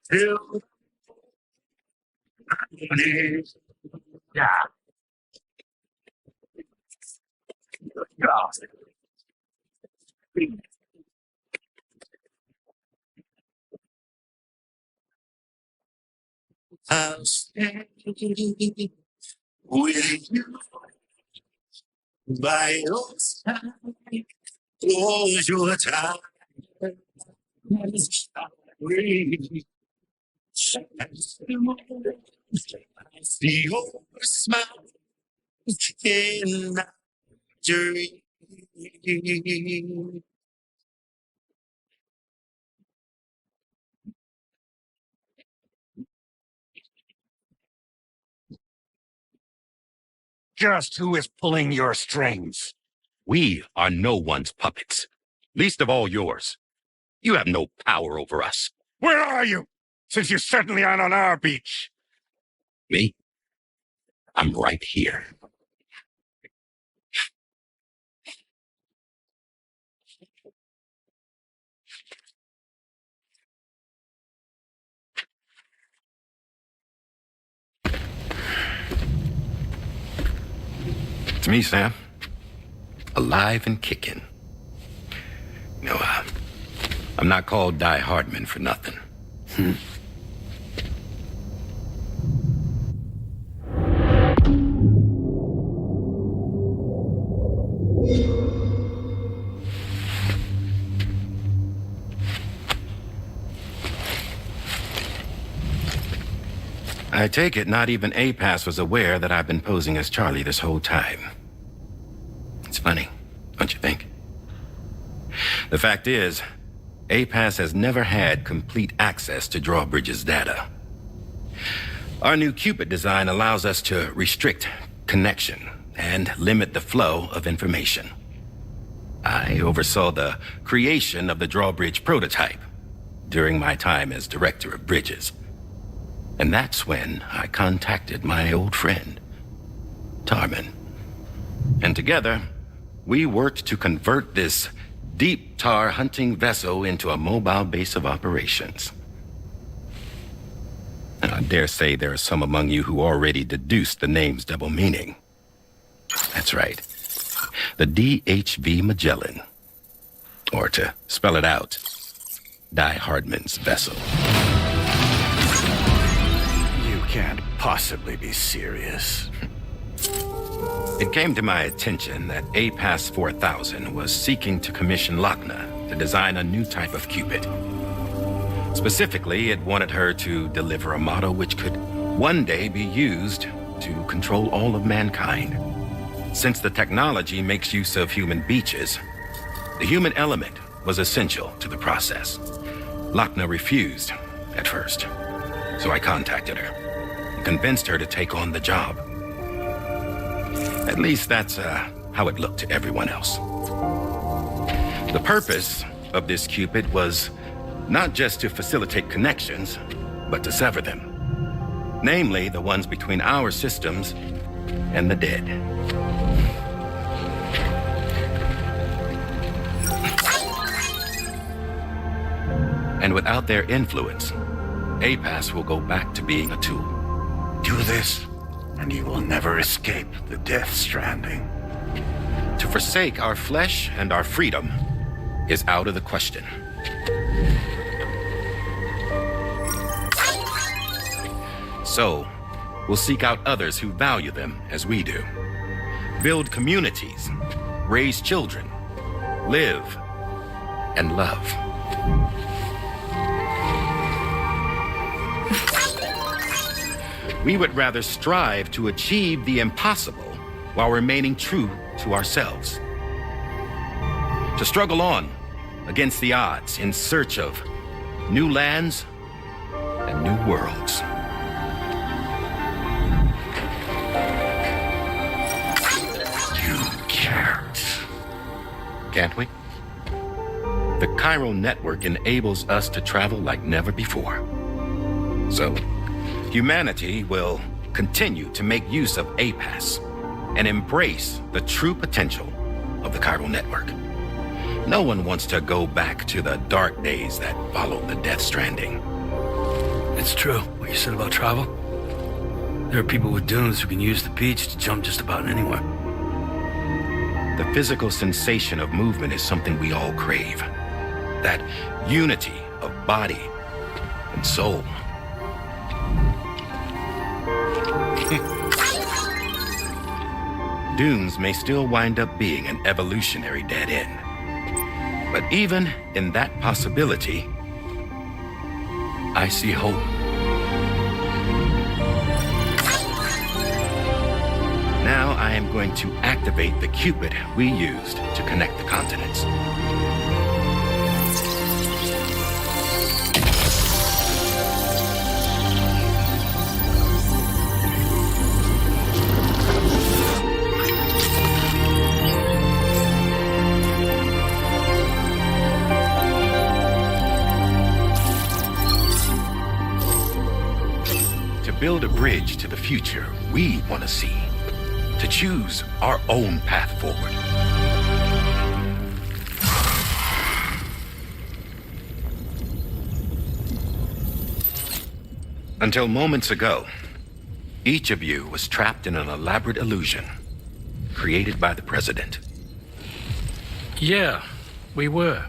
G: till yeah. I'll stay with you by your side. Close your time. I see your smile in my dream.
R: Just who is pulling your strings? We are no one's puppets, least of all yours. You have no power over us. Where are you? Since you certainly aren't on our beach. Me? I'm right here. It's me, Sam. Alive and kicking. No, I'm not called Die Hardman for nothing. I take it not even APAS was aware that I've been posing as Charlie this whole time. It's funny, don't you think? The fact is, APAS has never had complete access to Drawbridge's data. Our new Cupid design allows us to restrict connection and limit the flow of information. I oversaw the creation of the Drawbridge prototype during my time as Director of Bridges. And that's when I contacted my old friend, Tarman. And together, we worked to convert this deep tar hunting vessel into a mobile base of operations. And I dare say there are some among you who already deduced the name's double meaning. That's right. The DHV Magellan. Or to spell it out, Die Hardman's vessel.
P: You can't possibly be serious.
R: It came to my attention that APAS 4000 was seeking to commission Lochna to design a new type of Cupid. Specifically, it wanted her to deliver a model which could one day be used to control all of mankind. Since the technology makes use of human beaches, the human element was essential to the process. Lochna refused at first, so I contacted her and convinced her to take on the job. At least that's how it looked to everyone else. The purpose of this Cupid was not just to facilitate connections, but to sever them. Namely, the ones between our systems and the dead. And without their influence, APAS will go back to being a tool.
M: Do this, and you will never escape the Death Stranding.
R: To forsake our flesh and our freedom is out of the question. So, we'll seek out others who value them as we do. Build communities, raise children, live, and love. We would rather strive to achieve the impossible while remaining true to ourselves. To struggle on against the odds in search of new lands and new worlds. Can't we? The chiral network enables us to travel like never before. So, humanity will continue to make use of APAS and embrace the true potential of the chiral network. No one wants to go back to the dark days that followed the Death Stranding.
P: It's true, what you said about travel. There are people with dunes who can use the beach to jump just about anywhere.
R: The physical sensation of movement is something we all crave. That unity of body and soul. Dunes may still wind up being an evolutionary dead end. But even in that possibility, I see hope. Now I am going to activate the Cupid we used to connect the continents. To build a bridge to the future we want to see. To choose our own path forward. Until moments ago, each of you was trapped in an elaborate illusion created by the President.
F: Yeah, we were.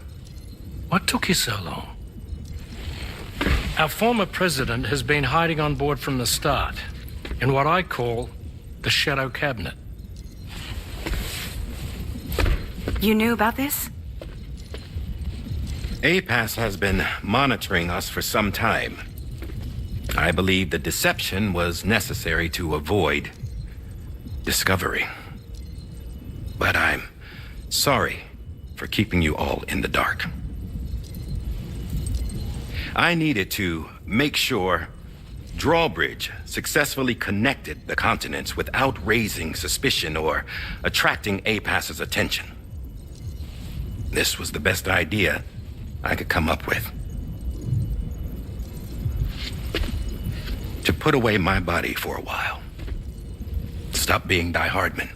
F: What took you so long? Our former president has been hiding on board from the start, in what I call the Shadow Cabinet.
D: You knew about this?
R: APAS has been monitoring us for some time. I believe the deception was necessary to avoid discovery. But I'm sorry for keeping you all in the dark. I needed to make sure Drawbridge successfully connected the continents without raising suspicion or attracting APAS's attention. This was the best idea I could come up with. put away my body for a while. Stop being Die Hardman.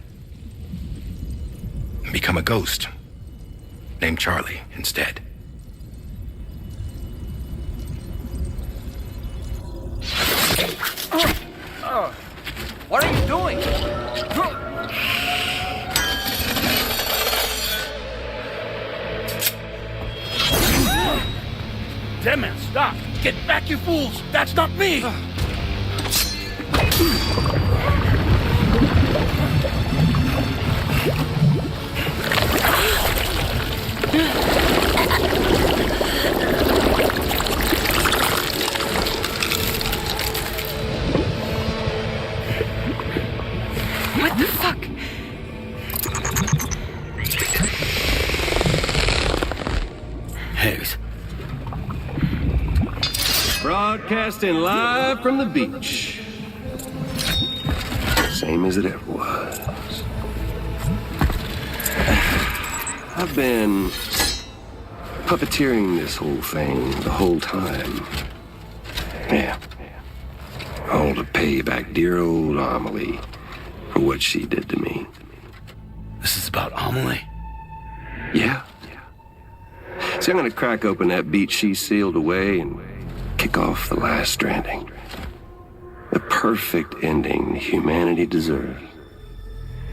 R: And become a ghost. Named Charlie instead.
B: What are you doing?
P: Damn it, stop! Get back, you fools! That's not me!
D: What the fuck?
P: Higgs.
M: Broadcasting live from the beach. Same as it ever was. I've been puppeteering this whole thing the whole time. Yeah. All to pay back dear old Amelie for what she did to me.
P: This is about Amelie?
M: Yeah. See, I'm gonna crack open that beach she sealed away and kick off the last Stranding. The perfect ending humanity deserves.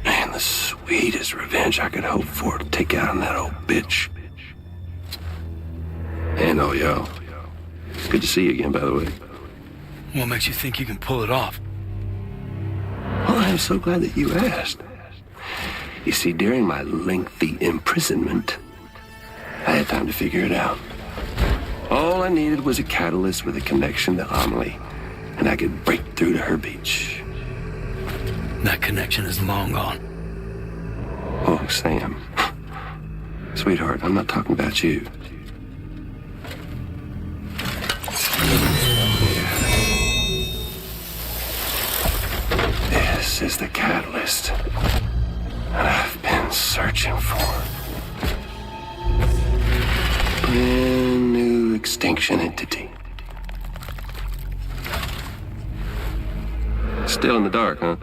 M: Man, the sweetest revenge I could hope for to take out on that old bitch. And all y'all. Good to see you again, by the way.
P: What makes you think you can pull it off?
M: Well, I'm so glad that you asked. You see, during my lengthy imprisonment, I had time to figure it out. All I needed was a catalyst with a connection to Amelie, and I could break through to her beach.
P: That connection is long gone.
M: Oh, Sam. Sweetheart, I'm not talking about you. This is the catalyst that I've been searching for. Brand new extinction entity. Still in the dark, huh?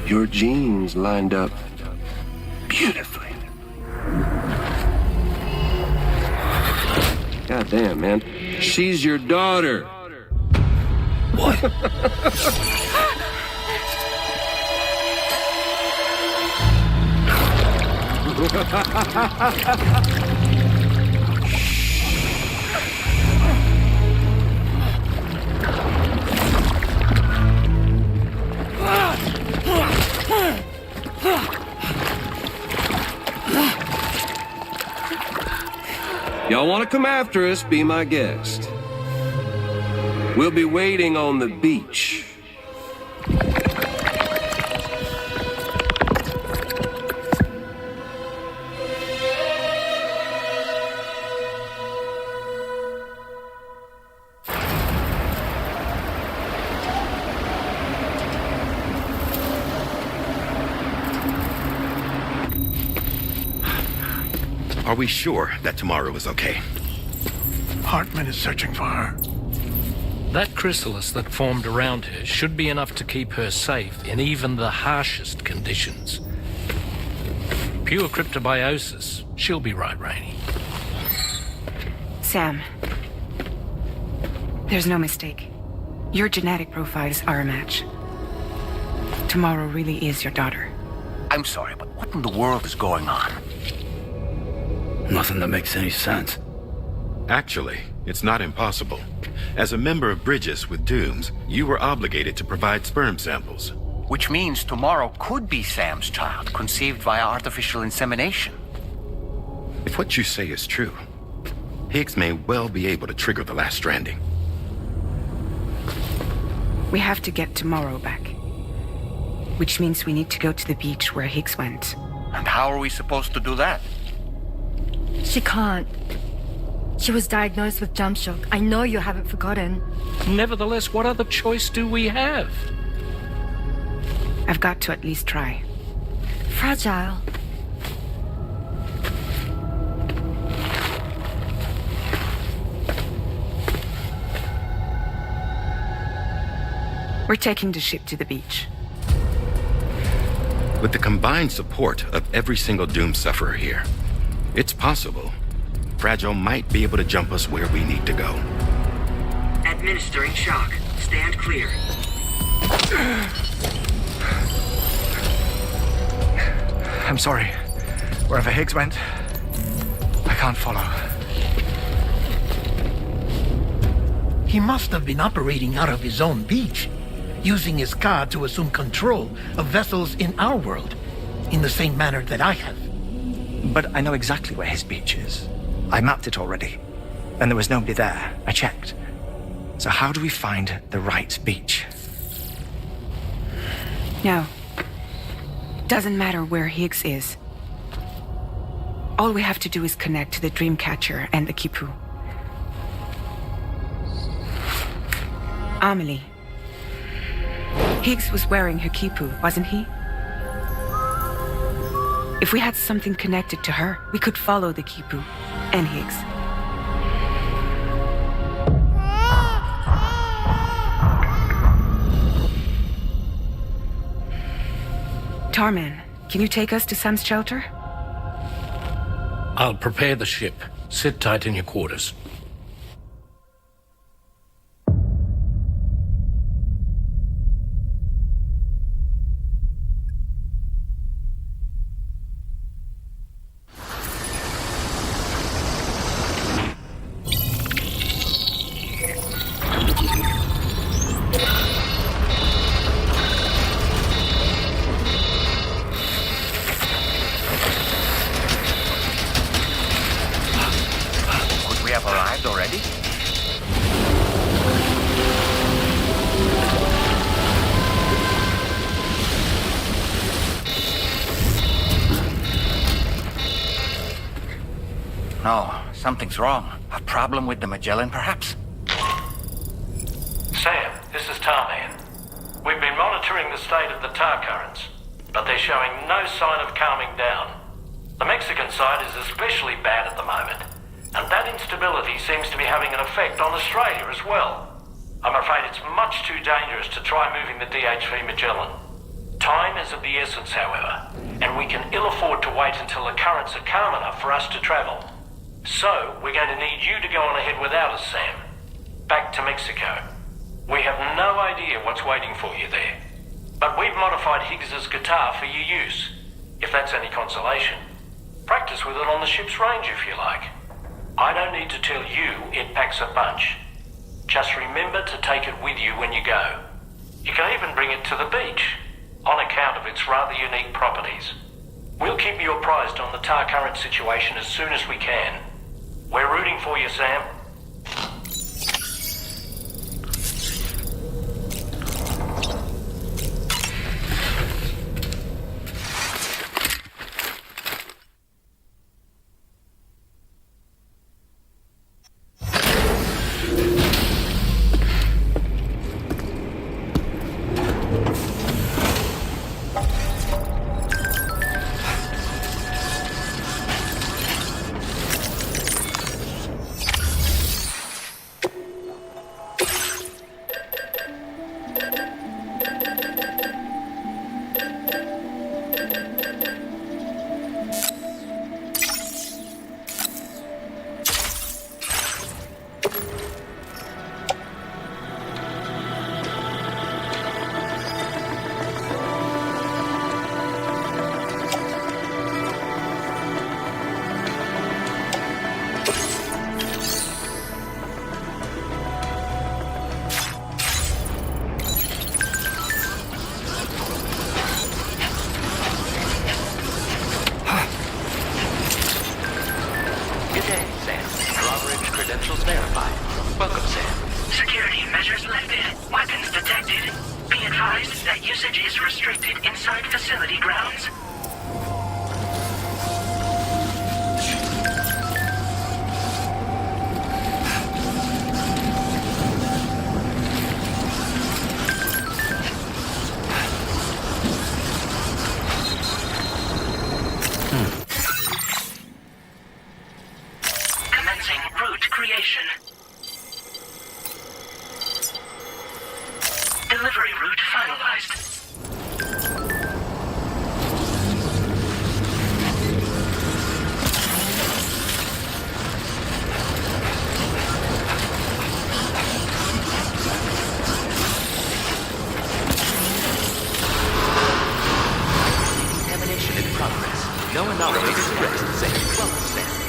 M: Your genes lined up beautifully. God damn, man. She's your daughter.
P: What?
M: Y'all want to come after us, be my guest. We'll be waiting on the beach.
R: Are we sure that tomorrow is okay?
C: Hartman is searching for her.
F: That chrysalis that formed around her should be enough to keep her safe in even the harshest conditions. Pure cryptobiosis. She'll be right, Rainey.
D: Sam. There's no mistake. Your genetic profiles are a match. Tomorrow really is your daughter.
B: I'm sorry, but what in the world is going on?
P: Nothing that makes any sense.
R: Actually, it's not impossible. As a member of Bridges with Dooms, you were obligated to provide sperm samples.
B: Which means tomorrow could be Sam's child, conceived via artificial insemination.
R: If what you say is true, Higgs may well be able to trigger the last Stranding.
D: We have to get tomorrow back. Which means we need to go to the beach where Higgs went.
B: And how are we supposed to do that?
H: She can't. She was diagnosed with jump shock. I know you haven't forgotten.
F: Nevertheless, what other choice do we have?
D: I've got to at least try.
H: Fragile.
D: We're taking the ship to the beach.
R: With the combined support of every single Doom sufferer here, it's possible Fragile might be able to jump us where we need to go.
N: Administering shock. Stand clear.
I: I'm sorry. Wherever Higgs went, I can't follow.
S: He must have been operating out of his own beach, using his car to assume control of vessels in our world, in the same manner that I have.
I: But I know exactly where his beach is. I mapped it already, and there was nobody there. I checked. So how do we find the right beach?
D: No. Doesn't matter where Higgs is. All we have to do is connect to the Dreamcatcher and the Kipu. Amelie. Higgs was wearing her Kipu, wasn't he? If we had something connected to her, we could follow the Kipu and Higgs. Tarman, can you take us to Sam's shelter?
F: I'll prepare the ship. Sit tight in your quarters.
B: No, something's wrong. A problem with the Magellan, perhaps?
K: Sam, this is Tarman. We've been monitoring the state of the tar currents, but they're showing no sign of calming down. The Mexican side is especially bad at the moment, and that instability seems to be having an effect on Australia as well. I'm afraid it's much too dangerous to try moving the DHV Magellan. Time is of the essence, however, and we can ill afford to wait until the currents are calm enough for us to travel. So, we're going to need you to go on ahead without us, Sam. Back to Mexico. We have no idea what's waiting for you there. But we've modified Higgs's guitar for your use, if that's any consolation. Practice with it on the ship's range if you like. I don't need to tell you it packs a punch. Just remember to take it with you when you go. You can even bring it to the beach, on account of its rather unique properties. We'll keep you apprised on the tar current situation as soon as we can. We're rooting for you, Sam.
N: Delivery
T: No enough rated arrest, say 12%.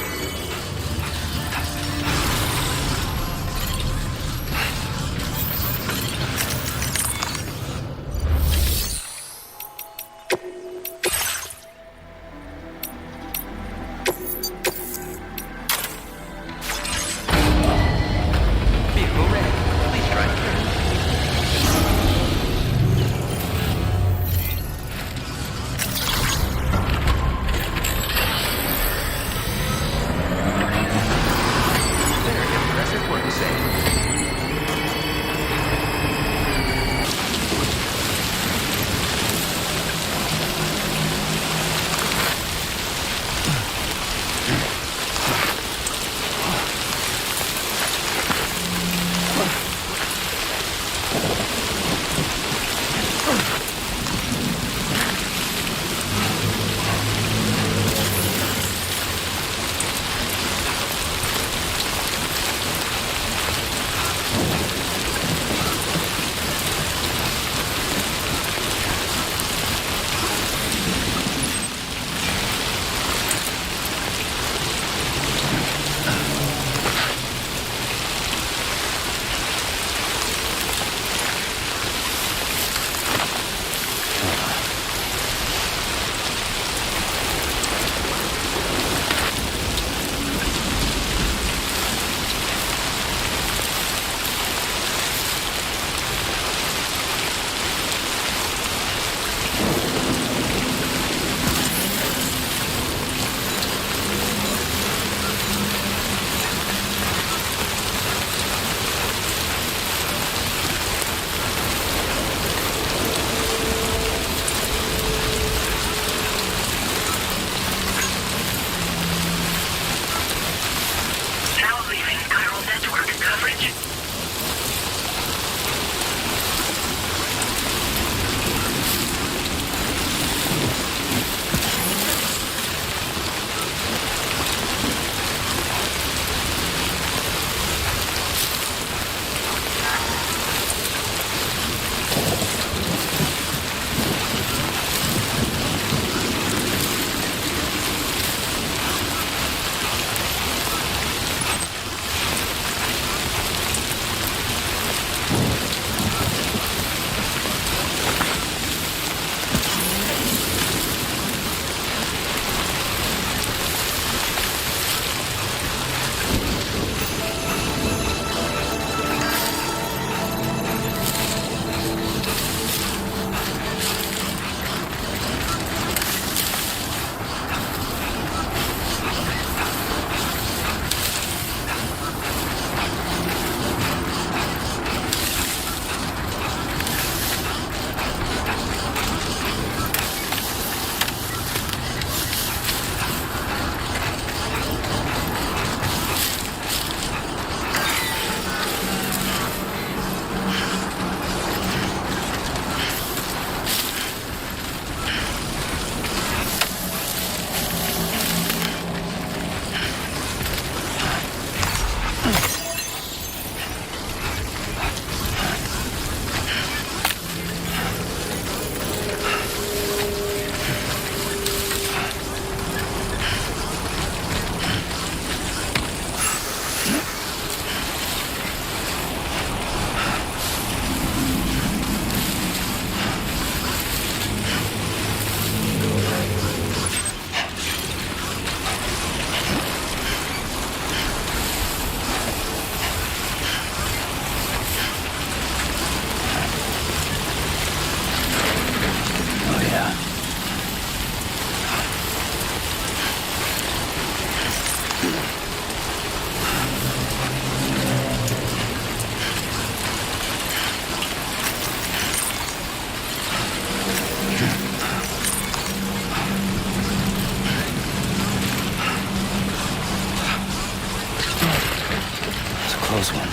P: close one.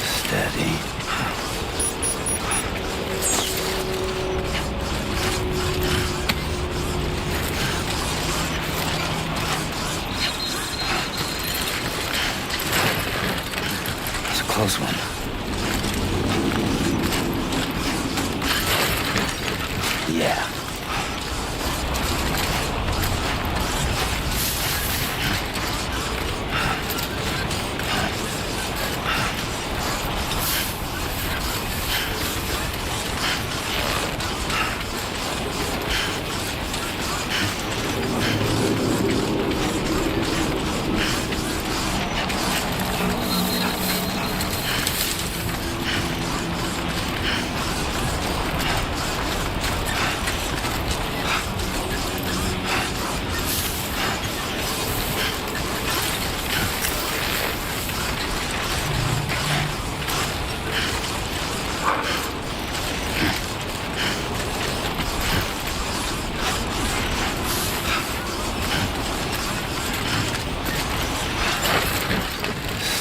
P: Steady. It's a close one.
E: Yeah.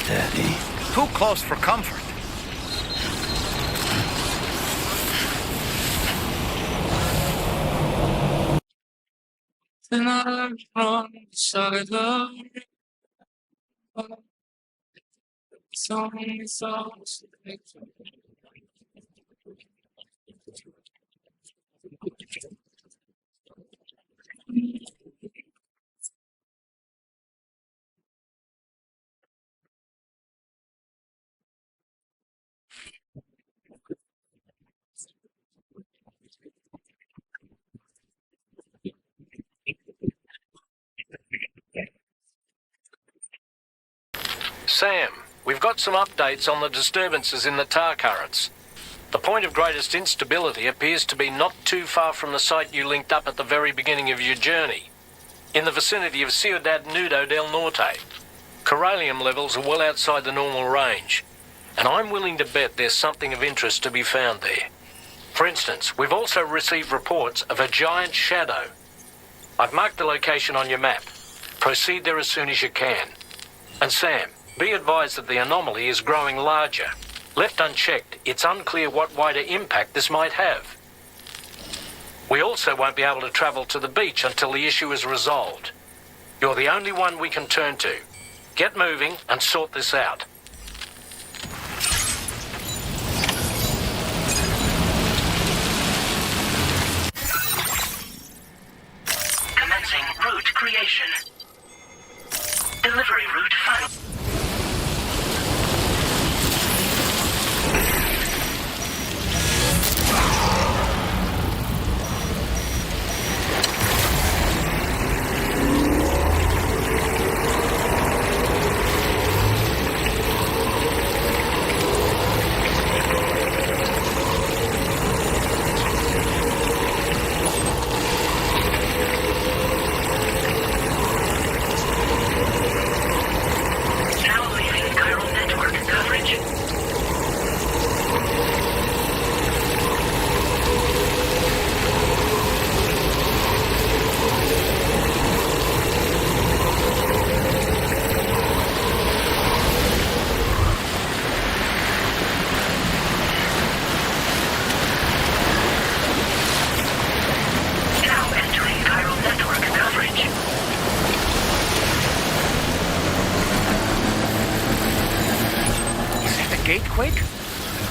B: Steady. Too close for comfort.
U: And I'm from the side of so many songs.
K: Sam, we've got some updates on the disturbances in the tar currents. The point of greatest instability appears to be not too far from the site you linked up at the very beginning of your journey, in the vicinity of Ciudad Nudo del Norte. Corallium levels are well outside the normal range, and I'm willing to bet there's something of interest to be found there. For instance, we've also received reports of a giant shadow. I've marked the location on your map. Proceed there as soon as you can. And Sam, be advised that the anomaly is growing larger. Left unchecked, it's unclear what wider impact this might have. We also won't be able to travel to the beach until the issue is resolved. You're the only one we can turn to. Get moving and sort this out.
N: Commencing route creation. Delivery route final.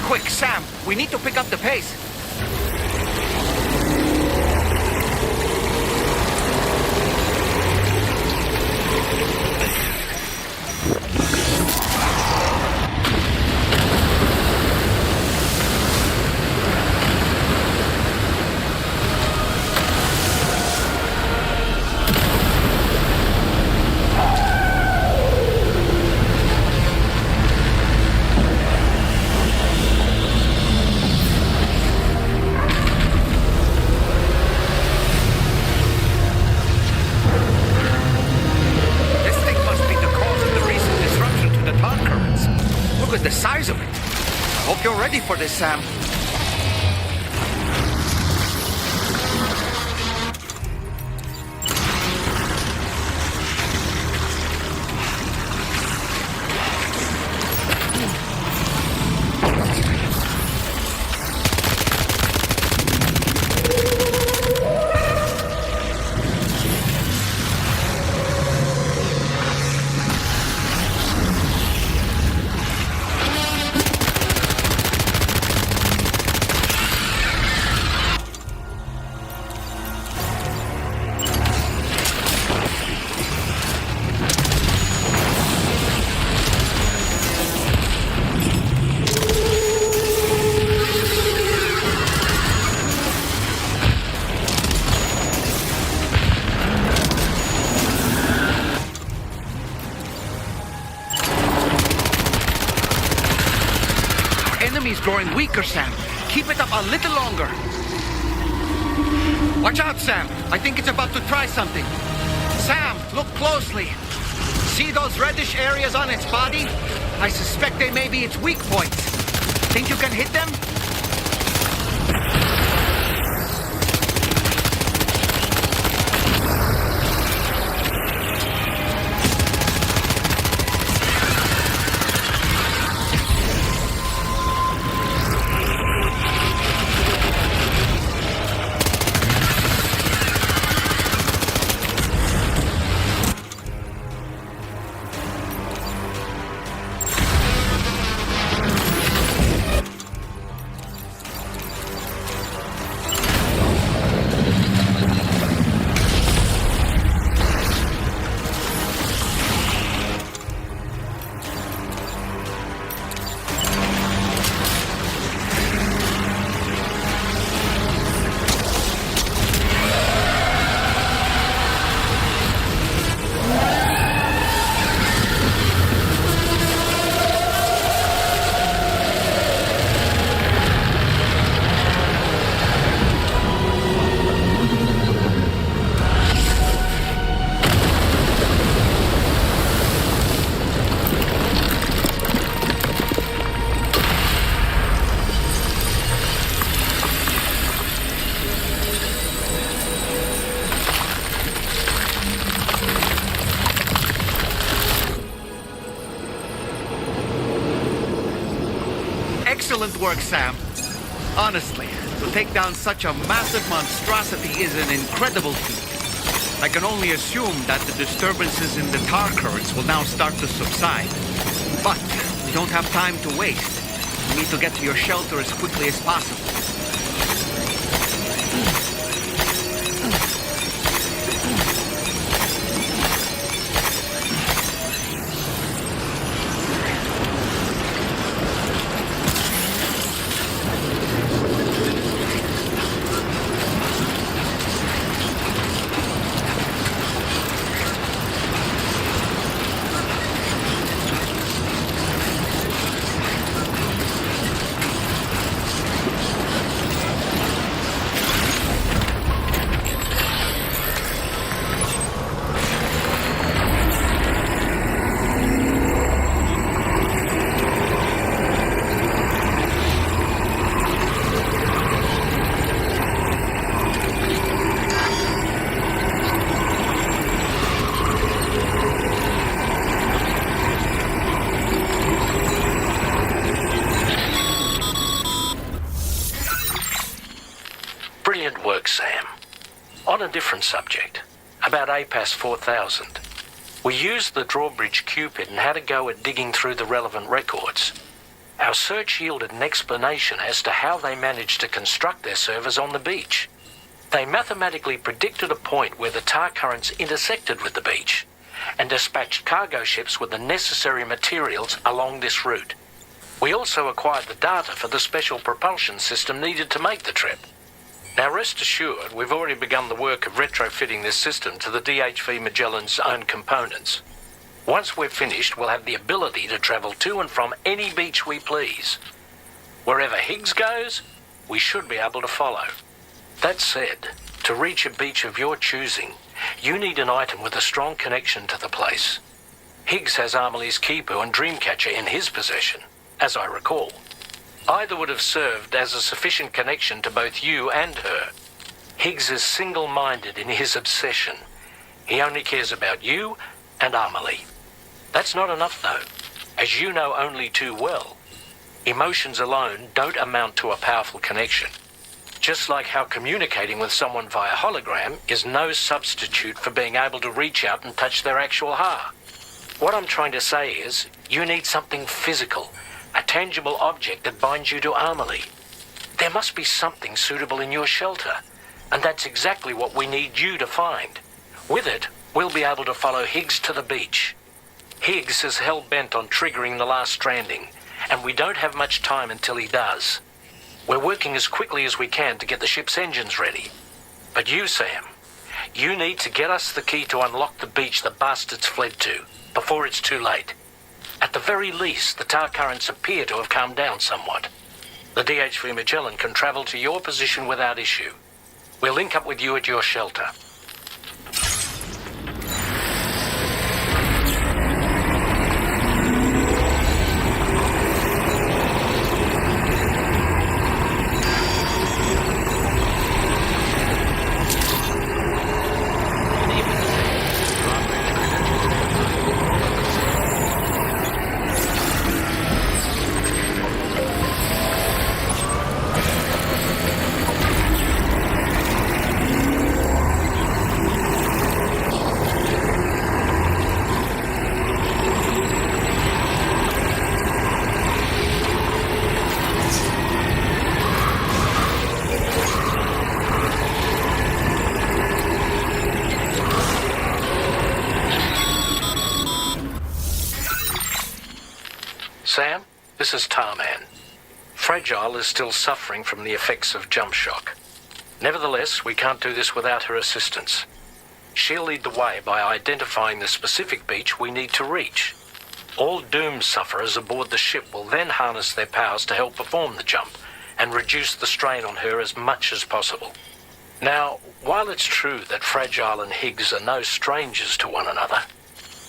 B: Quick, Sam, we need to pick up the pace. The size of it. I hope you're ready for this, Sam. growing weaker, Sam. Keep it up a little longer. Watch out, Sam. I think it's about to try something. Sam, look closely. See those reddish areas on its body? I suspect they may be its weak points. Think you can hit them? Excellent work, Sam. Honestly, to take down such a massive monstrosity is an incredible feat. I can only assume that the disturbances in the tar currents will now start to subside. But we don't have time to waste. We need to get to your shelter as quickly as possible.
K: Brilliant work, Sam. On a different subject, about APAS 4000. We used the drawbridge Cupid and had a go at digging through the relevant records. Our search yielded an explanation as to how they managed to construct their servers on the beach. They mathematically predicted a point where the tar currents intersected with the beach and dispatched cargo ships with the necessary materials along this route. We also acquired the data for the special propulsion system needed to make the trip. Now rest assured, we've already begun the work of retrofitting this system to the DHV Magellan's own components. Once we're finished, we'll have the ability to travel to and from any beach we please. Wherever Higgs goes, we should be able to follow. That said, to reach a beach of your choosing, you need an item with a strong connection to the place. Higgs has Amelie's Kipu and Dreamcatcher in his possession, as I recall. Either would have served as a sufficient connection to both you and her. Higgs is single-minded in his obsession. He only cares about you and Amelie. That's not enough, though, as you know only too well. Emotions alone don't amount to a powerful connection. Just like how communicating with someone via hologram is no substitute for being able to reach out and touch their actual heart. What I'm trying to say is, you need something physical, a tangible object that binds you to Amelie. There must be something suitable in your shelter, and that's exactly what we need you to find. With it, we'll be able to follow Higgs to the beach. Higgs is hell-bent on triggering the last stranding, and we don't have much time until he does. We're working as quickly as we can to get the ship's engines ready. But you, Sam, you need to get us the key to unlock the beach the bastards fled to, before it's too late. At the very least, the tar currents appear to have calmed down somewhat. The DHV Magellan can travel to your position without issue. We'll link up with you at your shelter. Sam, this is Tarman. Fragile is still suffering from the effects of jump shock. Nevertheless, we can't do this without her assistance. She'll lead the way by identifying the specific beach we need to reach. All doom sufferers aboard the ship will then harness their powers to help perform the jump and reduce the strain on her as much as possible. Now, while it's true that Fragile and Higgs are no strangers to one another,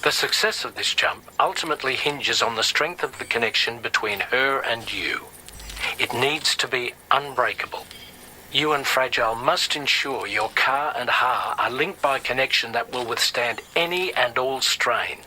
K: the success of this jump ultimately hinges on the strength of the connection between her and you. It needs to be unbreakable. You and Fragile must ensure your car and Ha are linked by a connection that will withstand any and all strain.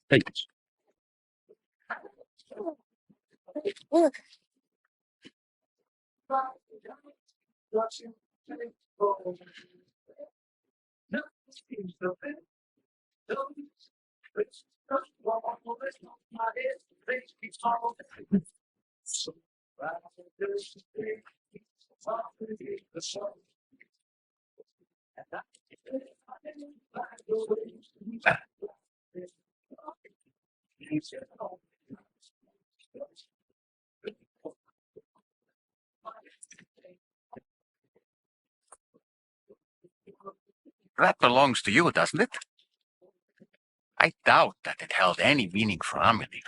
P: Hey.
B: That belongs to you, doesn't it? I doubt that it held any meaning for Amelie.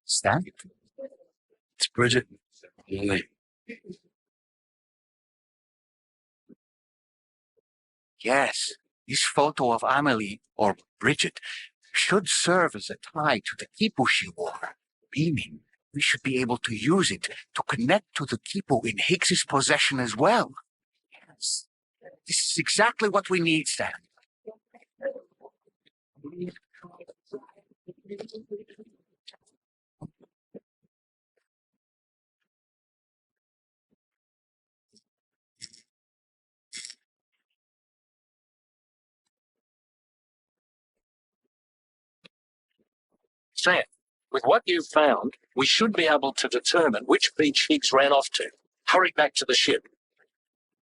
B: Stan?
P: It's Bridget. Lily.
B: Yes, this photo of Amelie, or Bridget, should serve as a tie to the kipu she wore, meaning we should be able to use it to connect to the kipu in Higgs's possession as well. Yes, this is exactly what we need, Stan.
F: Sam, with what you've found, we should be able to determine which beach Higgs ran off to. Hurry back to the ship.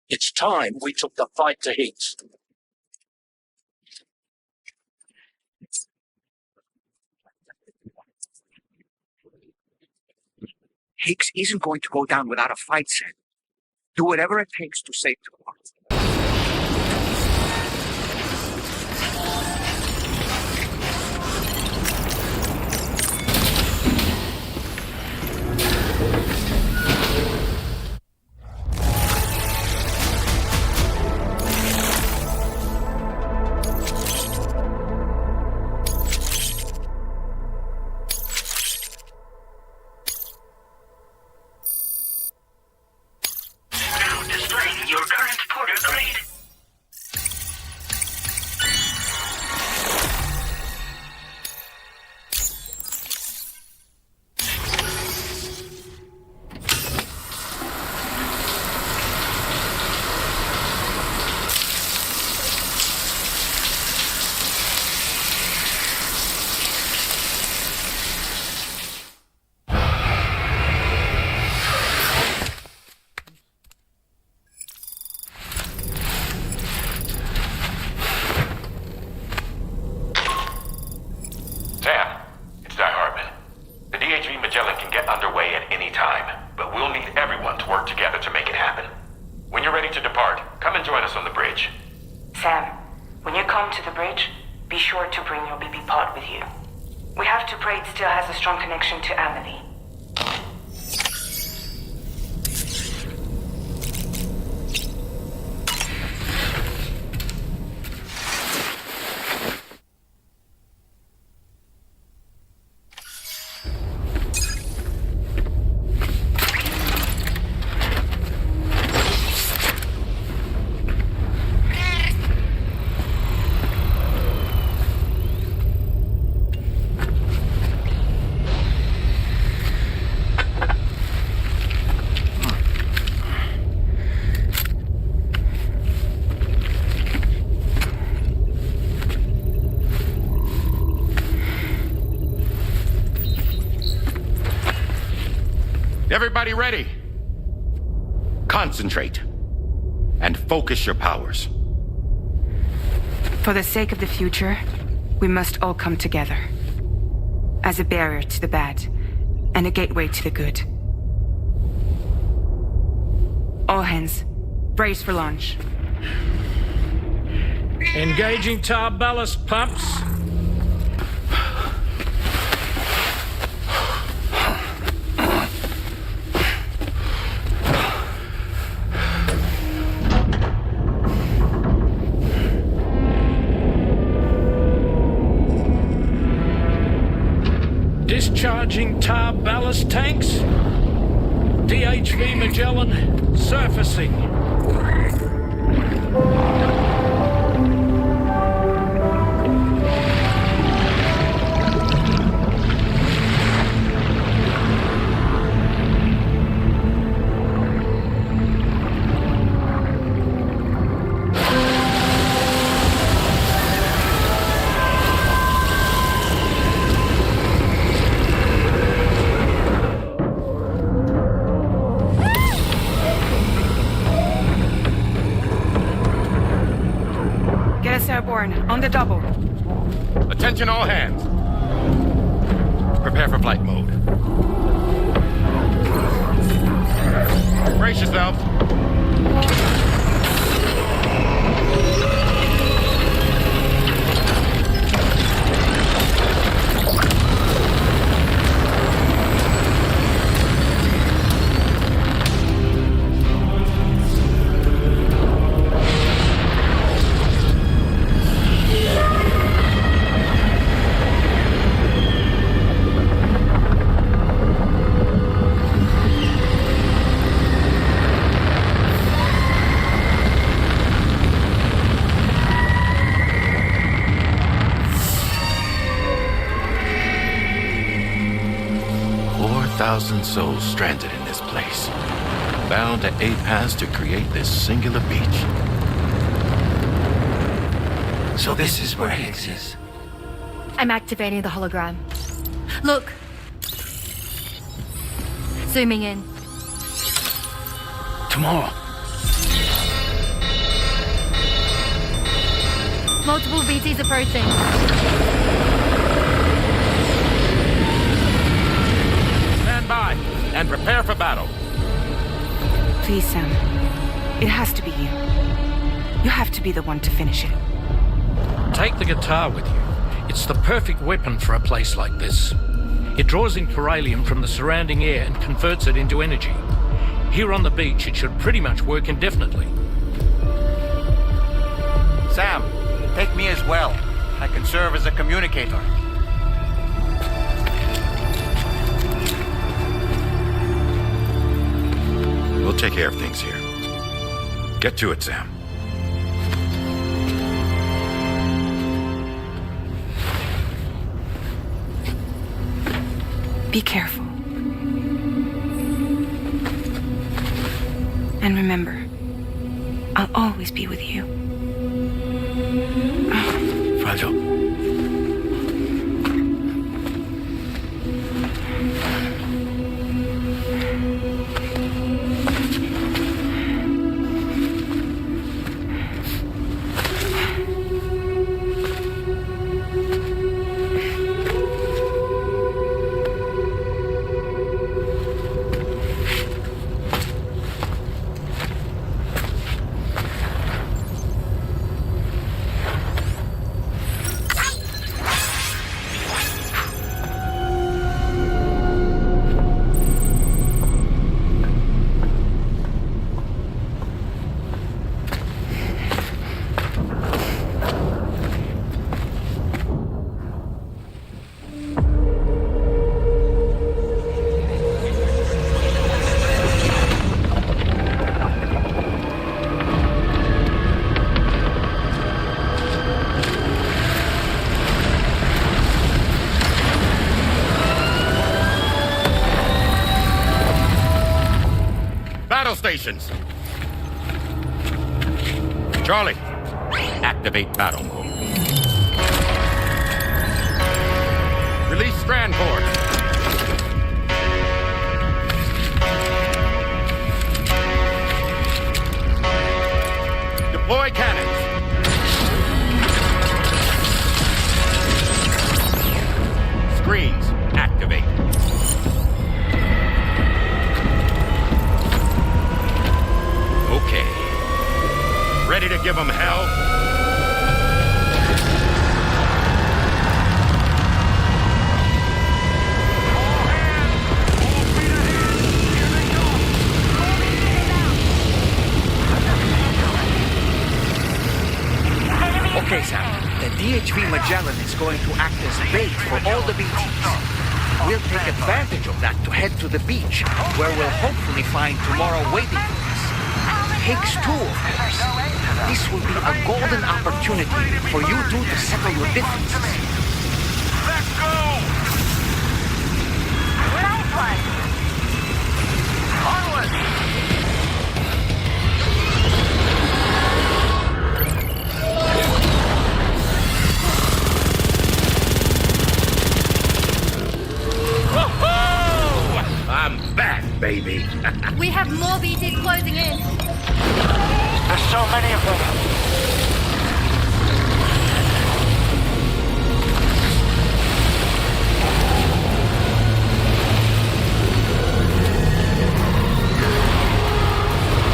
F: It's time we took the fight to Higgs.
B: Higgs isn't going to go down without a fight, Sam. Do whatever it takes to save the world.
N: Now displaying your current porter grade.
O: Sam, it's Doc Hartman. The DHV Magellan can get underway at any time, but we'll need everyone to work together to make it happen. When you're ready to depart, come and join us on the bridge.
D: Sam, when you come to the bridge, be sure to bring your BB pod with you. We have to pray it still has a strong connection to Amelie.
R: Everybody ready? Concentrate and focus your powers.
D: For the sake of the future, we must all come together. As a barrier to the bad, and a gateway to the good. All hands, brace for launch.
F: Engaging tar ballast pumps. Discharging tar ballast tanks. DHV Magellan surfacing.
D: Airborne, on the double.
R: Attention all hands. Prepare for flight mode. Brace yourselves. Thousand souls stranded in this place, bound to a paths to create this singular beach.
S: So this is where Higgs is.
H: I'm activating the hologram. Look. Zooming in.
P: Tomorrow.
H: Multiple VTs approaching.
R: By and prepare for battle.
D: Please, Sam. It has to be you. You have to be the one to finish it.
F: Take the guitar with you. It's the perfect weapon for a place like this. It draws in chiralium from the surrounding air and converts it into energy. Here on the beach, it should pretty much work indefinitely.
B: Sam, take me as well. I can serve as a communicator.
R: We'll take care of things here. Get to it, Sam.
D: Be careful. And remember, I'll always be with you.
P: Fragile.
R: Stations. Charlie, activate battle mode. Release strand cord. Deploy cannons. Screens, activate. Okay. Ready to give them hell?
B: Okay, Sam. The DHV Magellan is going to act as bait for all the BTs. We'll take advantage of that to head to the beach, where we'll hopefully find tomorrow waiting for us. Higgs too, of course. This will be a golden opportunity for you two to settle your differences.
L: Let's go! Nice one! Onward!
R: I'm back, baby.
H: We have more BTs closing in.
L: There's so many of them.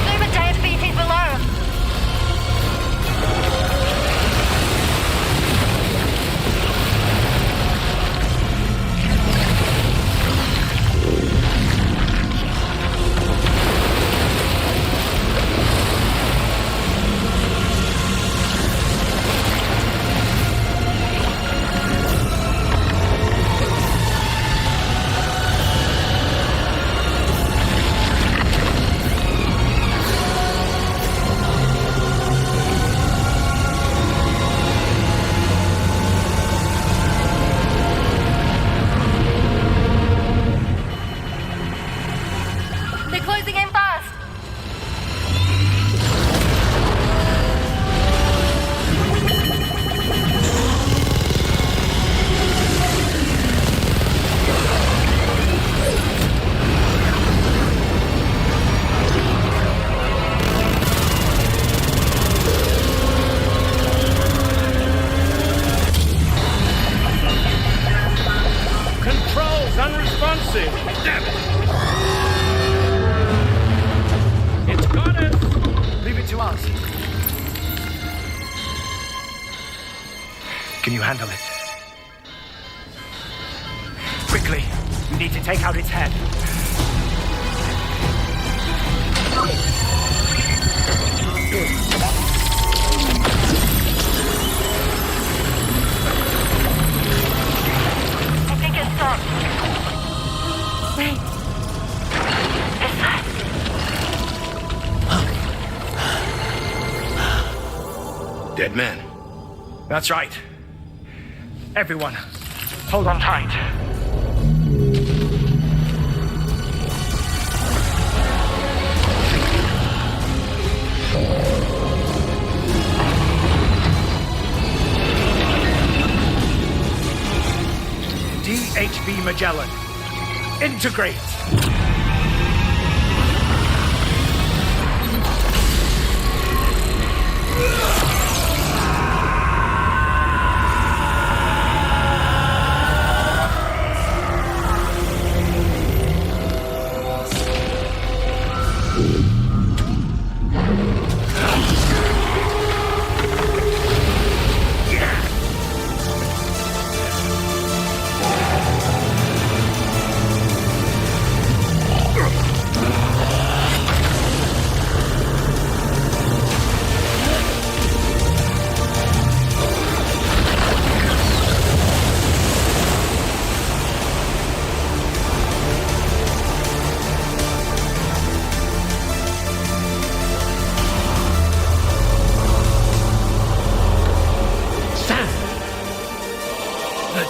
J: Super giant BTs below. They're closing in fast.
F: Controls unresponsive. Damn it. It's got us.
I: Leave it to us. Can you handle it? Quickly, we need to take out its head.
J: I think it stopped. Wait. This side.
R: Dead man.
I: That's right. Everyone, hold on tight. DHV Magellan, integrate.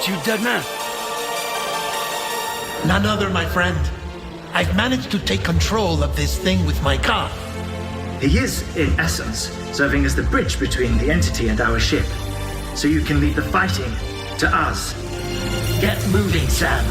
P: You dead man?
S: None other, my friend. I've managed to take control of this thing with my car.
V: He is, in essence, serving as the bridge between the entity and our ship. So you can leave the fighting to us.
S: Get moving, Sam.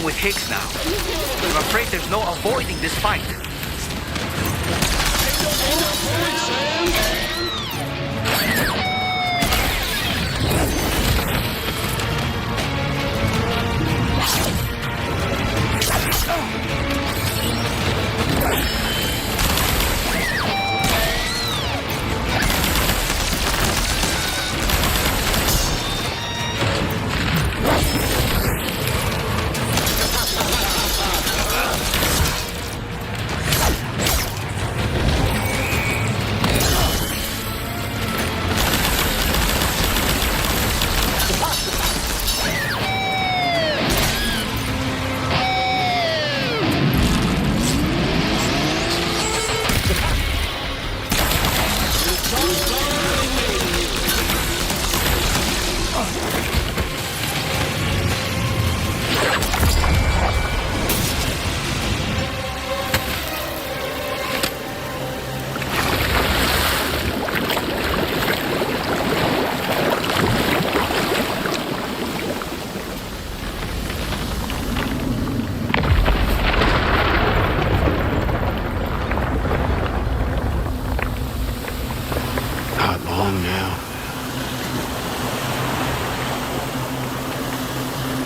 B: dealing with Higgs now. I'm afraid there's no avoiding this fight.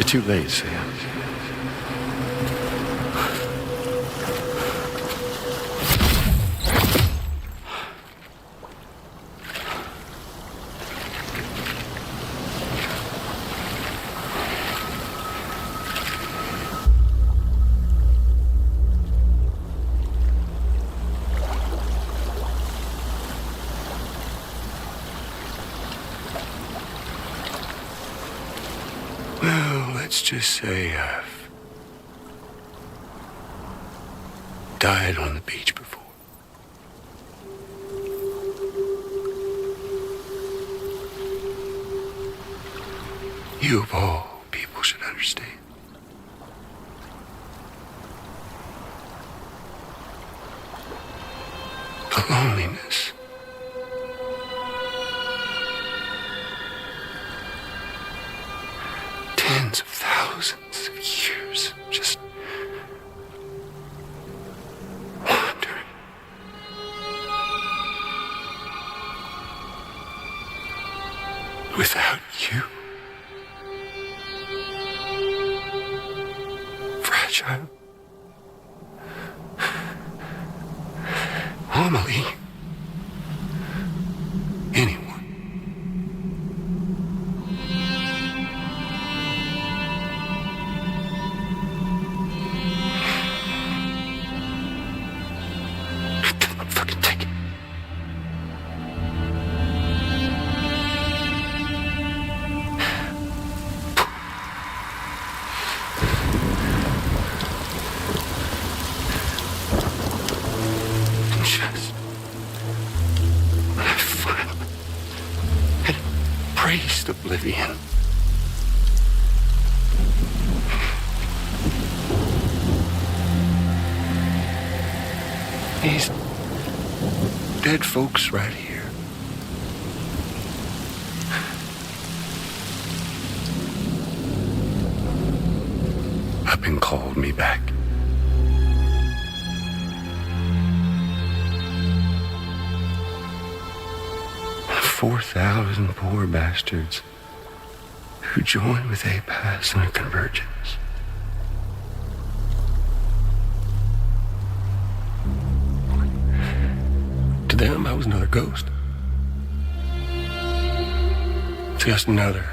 M: Too late, Sam. Let's just say I've died on the beach before. You of all people should understand. The loneliness. Tens of thousands of years just wandering. Without you. Fragile. Amelie. Anyone. Oblivion. These dead folks right here. Up and called me back. And 4,000 poor bastards who joined with Ahzee in a convergence. To them, I was another ghost. Just another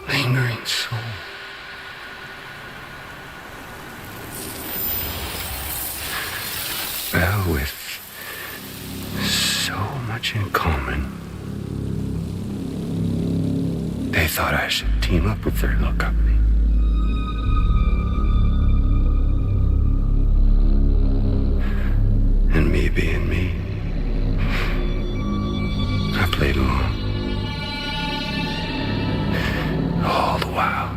M: lingering soul. Well, with so much in common, they thought I should team up with their little company. And me being me, I played along. All the while,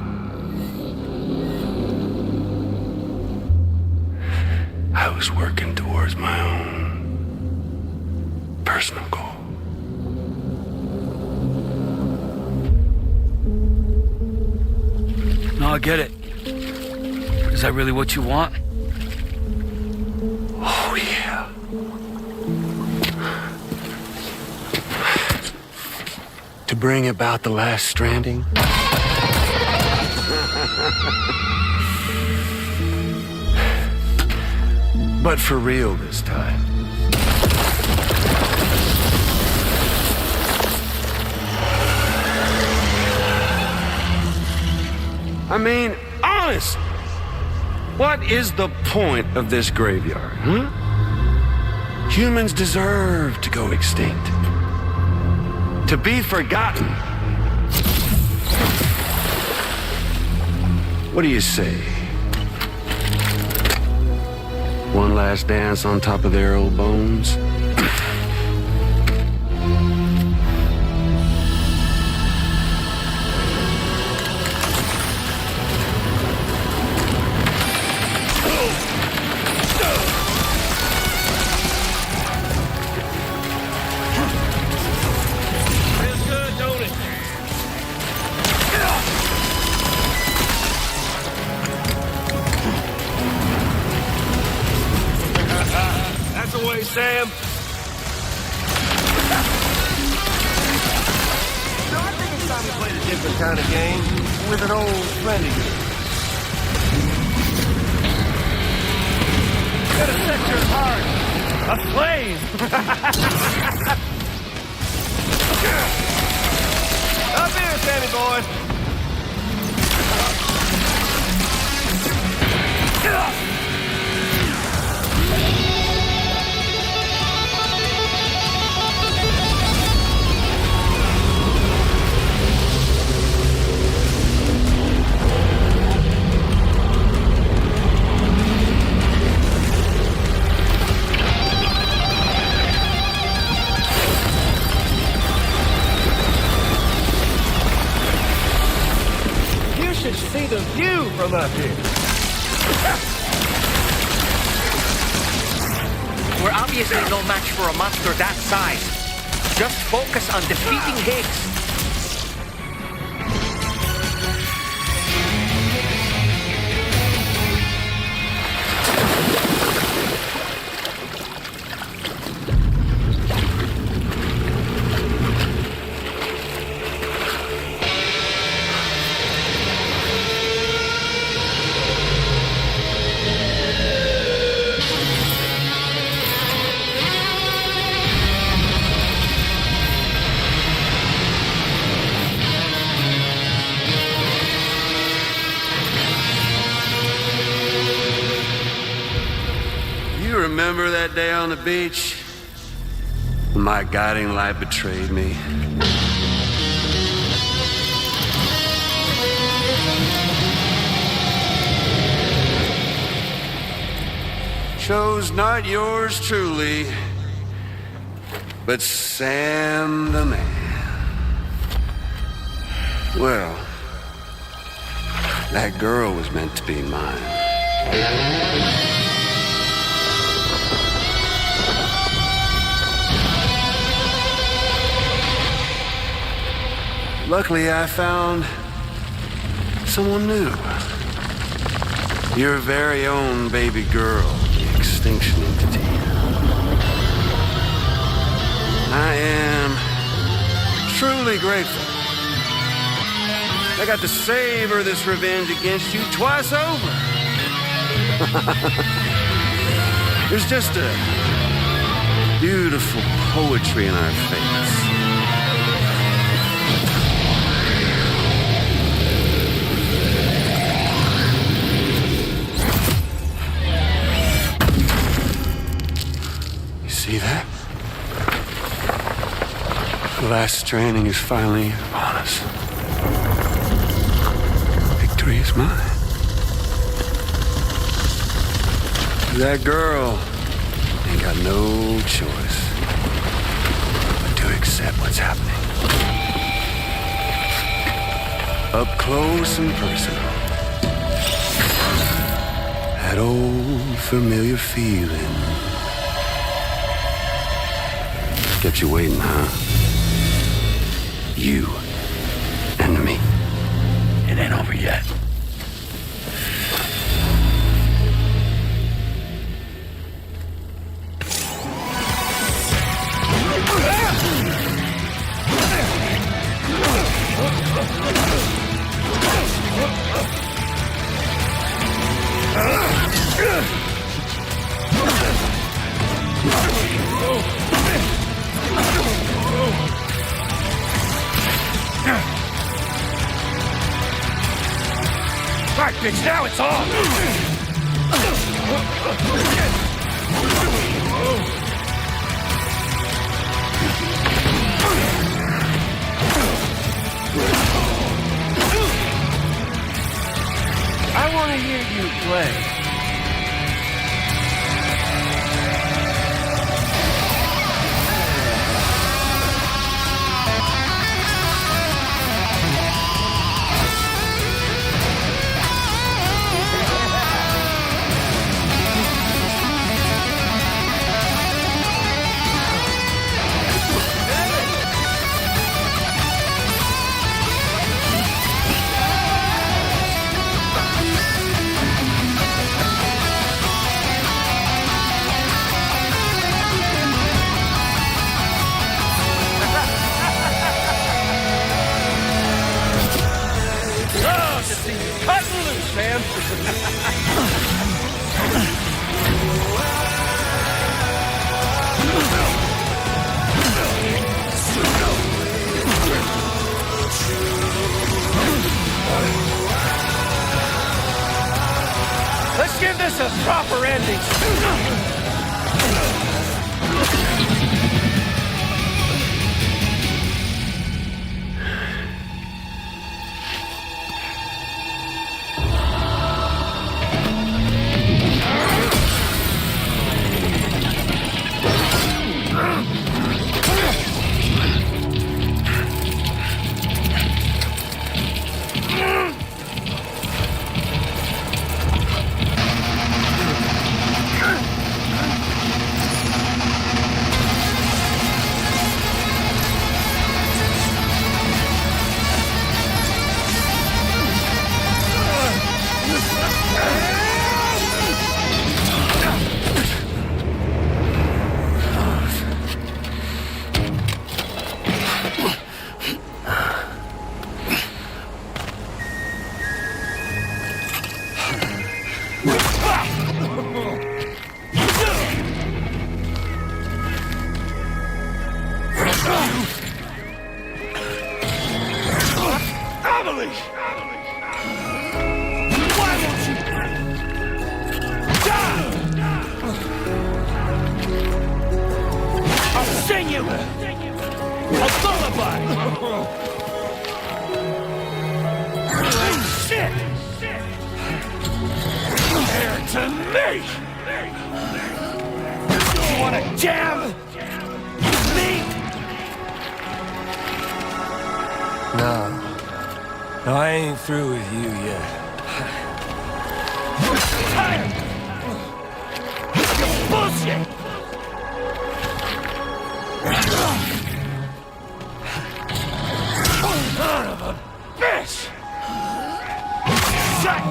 M: I was working towards my own personal goal.
P: No, I get it. Is that really what you want?
C: Oh, yeah. To bring about the last stranding? But for real this time. I mean, honest, what is the point of this graveyard, huh? Humans deserve to go extinct. To be forgotten. What do you say? One last dance on top of their old bones?
M: Sam.
L: No, I think it's time to play a different kind of game with an old friend of yours. Gotta set your heart aflame. Up here, Sammy boy. See the view from up here.
B: We're obviously no match for a monster that size. Just focus on defeating Higgs.
C: Remember that day on the beach when my guiding light betrayed me? Chose not yours truly, but Sam the man. Well, that girl was meant to be mine. Luckily, I found someone new. Your very own baby girl, the extinction entity. I am truly grateful. I got to savor this revenge against you twice over. There's just a beautiful poetry in our fates. See that? The last stranding is finally upon us. Victory is mine. That girl ain't got no choice but to accept what's happening. Up close and personal. That old familiar feeling. Kept you waiting, huh? You and me.
E: It ain't over yet.
L: bitch, now it's on! I want to hear you play. Let's give this a proper ending. I ain't through with you yet. Tired! You're bullshit! Son of a bitch! Shut!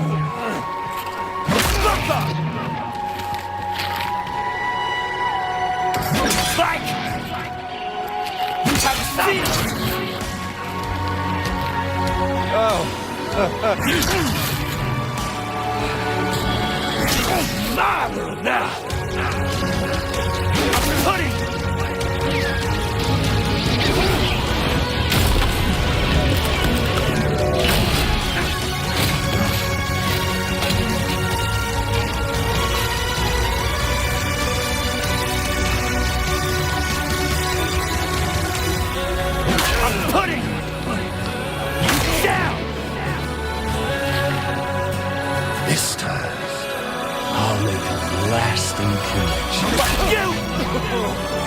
L: Look up! Fight! Have a seat! Oh. Father, now! I'm putting... I'm putting... down! This time, I'll make a lasting connection. Fuck you!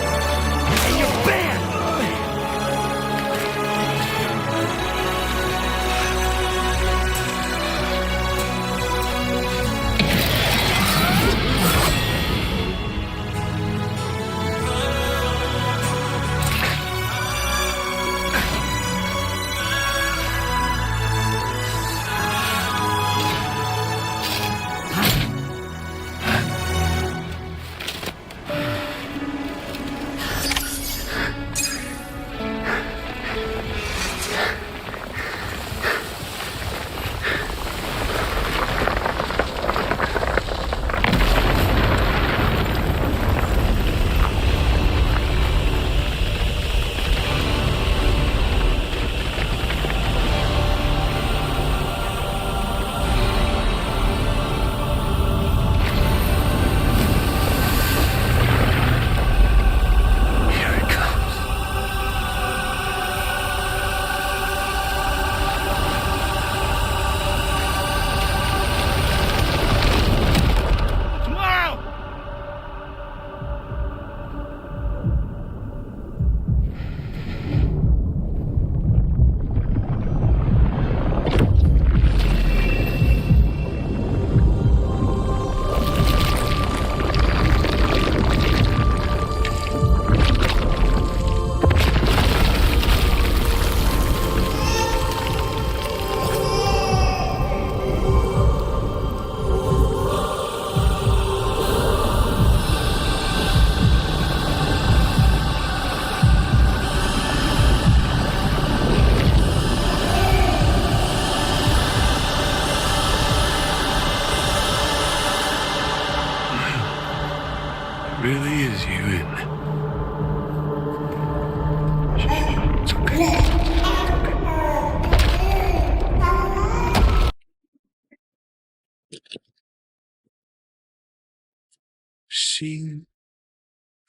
C: See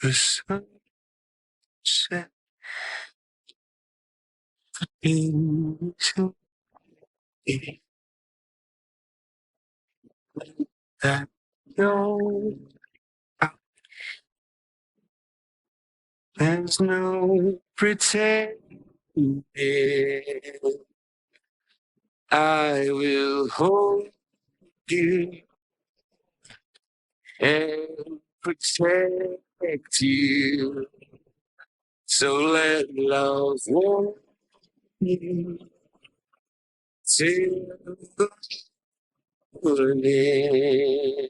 C: the sunset into it. That no, there's no pretending. I will hold you and protect you. So let love walk you till the morning.